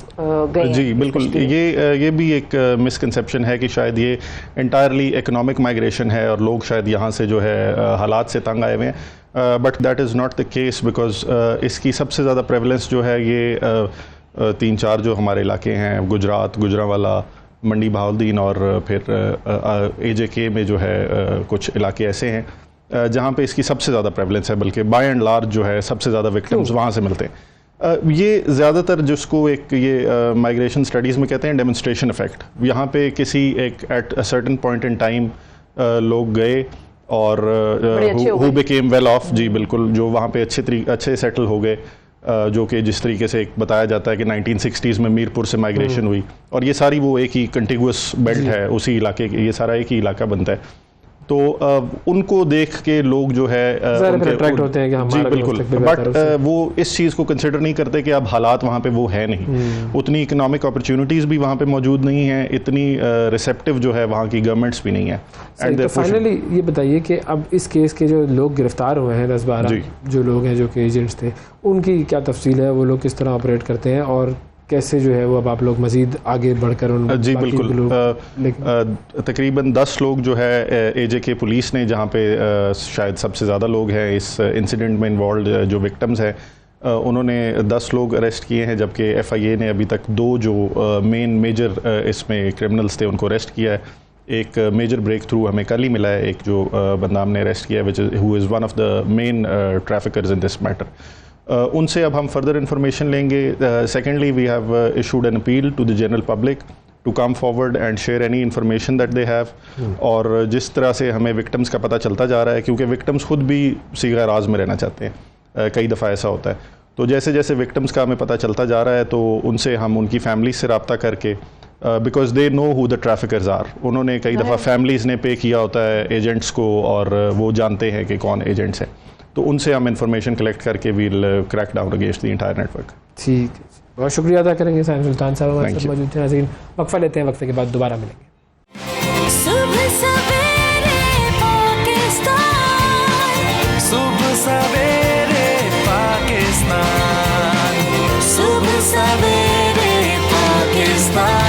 गए जी बिल्कुल, ये भी एक मिसकंसेप्शन है कि शायद ये इंटायरली इकोनॉमिक माइग्रेशन है और लोग शायद यहाँ से जो है हालात से तंग आए हुए हैं, but that is not the case because इसकी सबसे ज़्यादा प्रेवलेंस जो है ये 3-4 जो हमारे इलाके हैं, गुजरात, गुजरांवाला, मंडी बहाउद्दीन और फिर AJK में जो है कुछ इलाके ऐसे हैं जहाँ पे इसकी सबसे ज़्यादा प्रेवलेंस है, बल्कि बाय एंड लार्ज जो है सबसे ज़्यादा विक्टिम्स वहाँ से मिलते हैं। ये ज़्यादातर जिसको एक ये माइग्रेशन स्टडीज़ में कहते हैं डेमोन्स्ट्रेशन इफ़ेक्ट, यहाँ पे किसी एक at a certain point in time लोग गए और हु बिकेम वेल ऑफ, जी बिल्कुल, जो वहाँ पे अच्छे सेटल हो गए, जो कि जिस तरीके से एक बताया जाता है कि 1960s में मीरपुर से माइग्रेशन हुई, और ये सारी वो एक ही कंटिगुअस बेल्ट है, उसी इलाके, ये सारा एक ही इलाका बनता है। तो उनको देख के लोग जो है अट्रैक्ट होते हैं कि जी बिल्कुल, बट वो इस चीज़ को कंसिडर नहीं करते कि अब हालात वहाँ पे वो है नहीं, उतनी इकोनॉमिक अपॉर्चुनिटीज़ भी वहाँ पे मौजूद नहीं है, इतनी रिसेप्टिव जो है वहाँ की गवर्नमेंट्स भी नहीं है। तो फाइनली ये बताइए कि अब इस केस के जो लोग गिरफ्तार हुए हैं 10-12 जो लोग हैं जो कि एजेंट्स थे, उनकी क्या तफसील है, वो लोग किस तरह ऑपरेट करते हैं और कैसे जो है वो अब आप लोग मज़ीद आगे बढ़कर उन जी बिल्कुल तकरीबन 10 लोग जो है AJK पुलिस ने, जहाँ पे शायद सबसे ज़्यादा लोग हैं इस इंसिडेंट में इन्वॉल्व जो विक्टिम्स हैं, उन्होंने 10 लोग अरेस्ट किए हैं, जबकि FIA ने अभी तक 2 जो मेन मेजर इसमें क्रिमिनल्स थे उनको अरेस्ट किया है। एक मेजर ब्रेक थ्रू हमें कल ही मिला है, एक जो बंदा हमने अरेस्ट किया है which who is one of the main traffickers in this matter. उनसे अब हम फर्दर इंफॉर्मेशन लेंगे। Secondly we have issued an appeal to the general public to come forward and share any information that they have. और जिस तरह से हमें victims का पता चलता जा रहा है, क्योंकि विक्टिम्स खुद भी सीगा राज में रहना चाहते हैं, कई दफ़ा ऐसा होता है, तो जैसे जैसे विक्टिम्स का हमें पता चलता जा रहा है तो उनसे हम उनकी फैमिली से रब्ता करके, because they know who the traffickers are, उन्होंने कई दफ़ा फैमिलीज़ ने पे किया होता है एजेंट्स को और वो जानते हैं कि कौन एजेंट्स हैं, तो उनसे हम इंफॉर्मेशन कलेक्ट करके we'll crack down against the entire network. ठीक है, बहुत शुक्रिया अदा करेंगे साहिब सुल्तान साहब हमारे साथ मौजूद थे। नाज़रीन, वक्फा लेते हैं, वक्फे के बाद दोबारा मिलेंगे। सुबह सवेरे पाकिस्तान, सुबह सवेरे पाकिस्तान, सुबह सवेरे पाकिस्तान।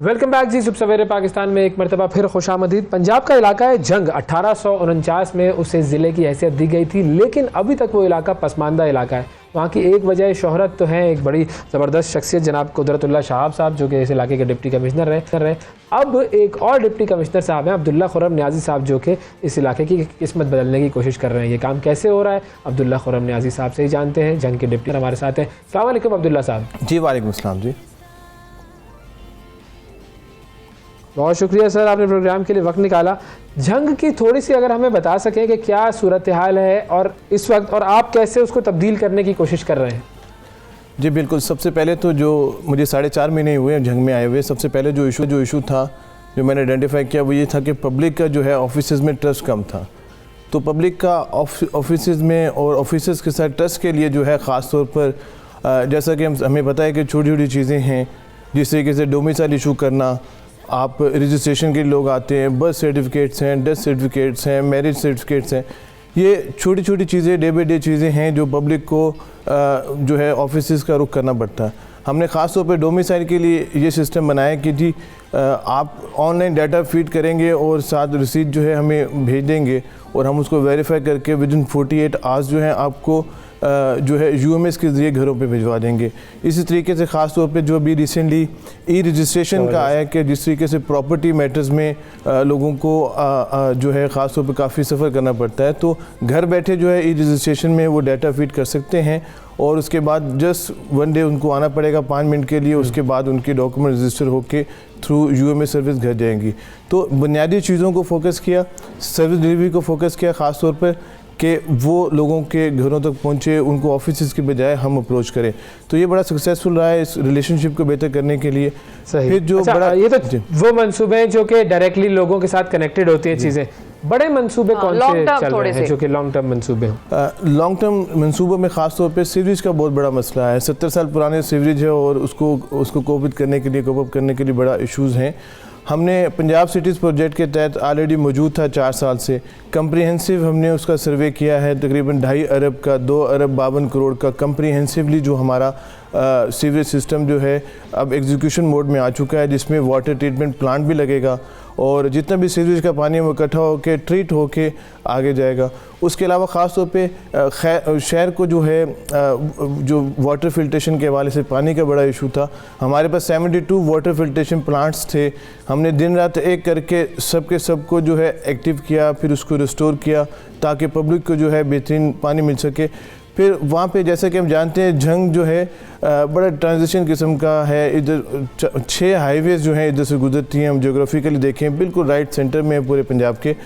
वेलकम बैक जी। सुबह सवेरे पाकिस्तान में एक मरतबा फिर खुशामदीद। पंजाब का इलाका है जंग, 1849 में उसे ज़िले की हैसियत दी गई थी, लेकिन अभी तक वो इलाका पसमानदा इलाका है। वहाँ की एक वजह शोहरत तो है, एक बड़ी ज़बरदस्त शख्सियत जनाब कुदरतुल्लाह शहाब साहब जो कि इस इलाके के डिप्टी कमिश्नर रहे। अब एक और डिप्टी कमिश्नर साहब हैं अब्दुल्ला खुर्रम न्याजी साहब, जो कि इस इलाके की किस्मत बदलने की कोशिश कर रहे हैं। ये काम कैसे हो रहा है अब्दुल्ला खुर्रम न्याजी साहब से ही जानते हैं। जंग के डिप्टी हमारे साथ हैं। अस्सलाम वालेकुम अब्दुल्ला साहब। जी वालेकुम अस्सलाम जी। बहुत शुक्रिया सर, आपने प्रोग्राम के लिए वक्त निकाला। जंग की थोड़ी सी अगर हमें बता सकें कि क्या सूरत हाल है और इस वक्त, और आप कैसे उसको तब्दील करने की कोशिश कर रहे हैं। जी बिल्कुल, सबसे पहले तो जो मुझे 4.5 महीने हुए हैं जंग में आए हुए, सबसे पहले जो इशू था जो मैंने आइडेंटिफाई किया वो ये था कि पब्लिक का जो है ऑफिसेज़ में ट्रस्ट कम था। तो पब्लिक का ऑफिसेज़ में और ऑफिसेज़ के साथ ट्रस्ट के लिए जो है ख़ास तौर पर जैसा कि हमें पता है कि छोटी छोटी चीज़ें हैं, जिस तरीके से डोमिसाइल इशू करना, आप रजिस्ट्रेशन के लोग आते हैं, बर्थ सर्टिफिकेट्स हैं, डेथ सर्टिफिकेट्स हैं, मैरिज सर्टिफिकेट्स हैं, ये छोटी छोटी चीज़ें डे बाई डे चीज़ें हैं जो पब्लिक को जो है ऑफिस का रुख करना पड़ता है। हमने ख़ास तौर पे डोमिसाइल के लिए ये सिस्टम बनाया कि जी आप ऑनलाइन डाटा फीड करेंगे और साथ रसीद जो है हमें भेज देंगे और हम उसको वेरीफाई करके विद इन 48 आवर्स जो है आपको जो है UMS के ज़रिए घरों पे भिजवा देंगे। इसी तरीके से ख़ास तौर पे जो अभी रिसेंटली रजिस्ट्रेशन का आया कि जिस तरीके से प्रॉपर्टी मैटर्स में लोगों को जो है ख़ास तौर पे काफ़ी सफ़र करना पड़ता है, तो घर बैठे जो है रजिस्ट्रेशन में वो डाटा फीड कर सकते हैं और उसके बाद जस्ट 1 डे उनको आना पड़ेगा 5 मिनट के लिए, उसके बाद उनके डॉक्यूमेंट रजिस्टर होके थ्रू UMS सर्विस घर जाएंगी। तो बुनियादी चीज़ों को फोकस किया, सर्विस डिलीवरी को फोकस किया ख़ास तौर पर कि वो लोगों के घरों तक पहुँचे, उनको ऑफिस के बजाय हम अप्रोच करें। तो ये बड़ा सक्सेसफुल रहा है इस रिलेशनशिप को बेहतर करने के लिए। फिर जो बड़ा ये तो वो मंसूबे हैं जो कि डायरेक्टली लोगों के साथ कनेक्टेड होती हैं चीज़ें। बड़े मंसूबे कौन से चल रहे हैं जो कि लॉन्ग टर्म मंसूबे हैं? लॉन्ग टर्म मंसूबों में ख़ास तौर पे सीवरेज का बहुत बड़ा मसला है। 70 साल पुराने सीवरेज है और उसको कोप करने के लिए कोप अप करने के लिए बड़ा इशूज़ हैं। हमने पंजाब सिटीज़ प्रोजेक्ट के तहत ऑलरेडी मौजूद था 4 साल से, कम्प्रीहेंसिव हमने उसका सर्वे किया है। तकरीबन 2.5 अरब का 2 अरब 52 करोड़ का कम्प्रीहेंसिवली जो हमारा सीवरेज सिस्टम जो है अब एग्जीक्यूशन मोड में आ चुका है, जिसमें वाटर ट्रीटमेंट प्लांट भी लगेगा और जितना भी सीवरेज का पानी है वो इकट्ठा होकर ट्रीट होके आगे जाएगा। उसके अलावा ख़ास तौर पे शहर को जो है जो वाटर फिल्ट्रेशन के हवाले से पानी का बड़ा इशू था। हमारे पास 72 वाटर फिल्ट्रेशन प्लांट्स थे। हमने दिन रात एक करके सबको जो है एक्टिव किया, फिर उसको रिस्टोर किया ताकि पब्लिक को जो है बेहतरीन पानी मिल सके। फिर वहाँ पे जैसा कि हम जानते हैं जंग जो है बड़ा ट्रांजिशन किस्म का है। इधर 6 हाईवेज़ जो हैं इधर से गुजरती हैं। हम जोग्राफिकली देखें बिल्कुल राइट सेंटर में है पूरे पंजाब के।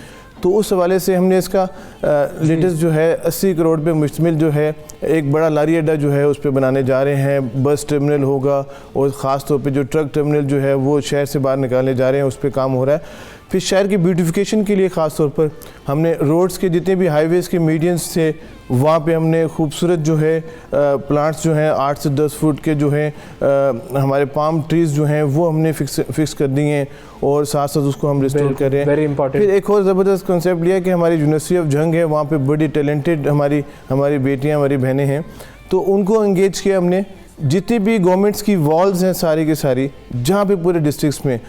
तो उस हवाले से हमने इसका लेटेस्ट जो है 80 करोड़ पे मुश्तमिल जो है एक बड़ा लारी अड्डा जो है उस पर बनाने जा रहे हैं। बस टर्मिनल होगा और ख़ास तौर पे जो ट्रक टर्मिनल जो है वो शहर से बाहर निकालने जा रहे हैं, उस पर काम हो रहा है। फिर शहर की ब्यूटिफिकेशन के लिए ख़ास तौर पर हमने रोड्स के जितने भी हाईवेज़ के मीडियंस थे वहाँ पे हमने खूबसूरत जो है प्लांट्स जो हैं 8 से 10 फुट के जो हैं हमारे पाम ट्रीज़ जो हैं वो हमने फिक्स कर दिए हैं और साथ साथ उसको हम रिस्टोर कर रहे हैं। Very important. फिर एक और ज़बरदस्त कॉन्सेप्ट लिया कि हमारी यूनिवर्सिटी ऑफ जंग है, वहाँ पे बड़ी टैलेंटेड हमारी बेटियाँ हमारी बहनें हैं, तो उनको एंगेज किया हमने। जितनी भी गवर्नमेंट्स की वॉल्स हैं सारी की सारी जहाँ पे पूरे डिस्ट्रिक्ट्स में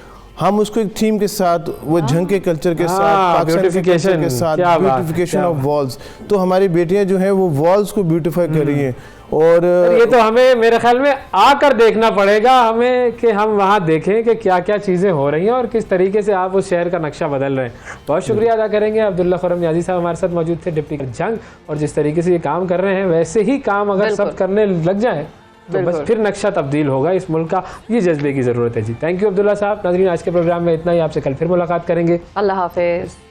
हम उसको एक थीम के साथ वो जंग के कल्चर के साथ ब्यूटिफिकेशन के साथ ब्यूटिफिकेशन ऑफ वॉल्स, तो हमारी बेटियां जो हैं वो वॉल्स को ब्यूटिफाई कर रही हैं। और ये तो हमें मेरे ख्याल में आकर देखना पड़ेगा हमें कि हम वहाँ देखें कि क्या क्या चीज़ें हो रही हैं और किस तरीके से आप उस शहर का नक्शा बदल रहे हैं। बहुत शुक्रिया अदा करेंगे। अब्दुल्ला खुर्रम नियाज़ी साहब हमारे साथ मौजूद थे, डिप्टी जंग, और जिस तरीके से ये काम कर रहे हैं वैसे ही काम अगर सब करने लग जाए तो बस फिर नक्शा तब्दील होगा इस मुल्क का। ये जज्बे की ज़रूरत है जी। थैंक यू अब्दुल्ला साहब। नाज़रीन, आज के प्रोग्राम में इतना ही, आपसे कल फिर मुलाकात करेंगे। अल्लाह हाफिज़।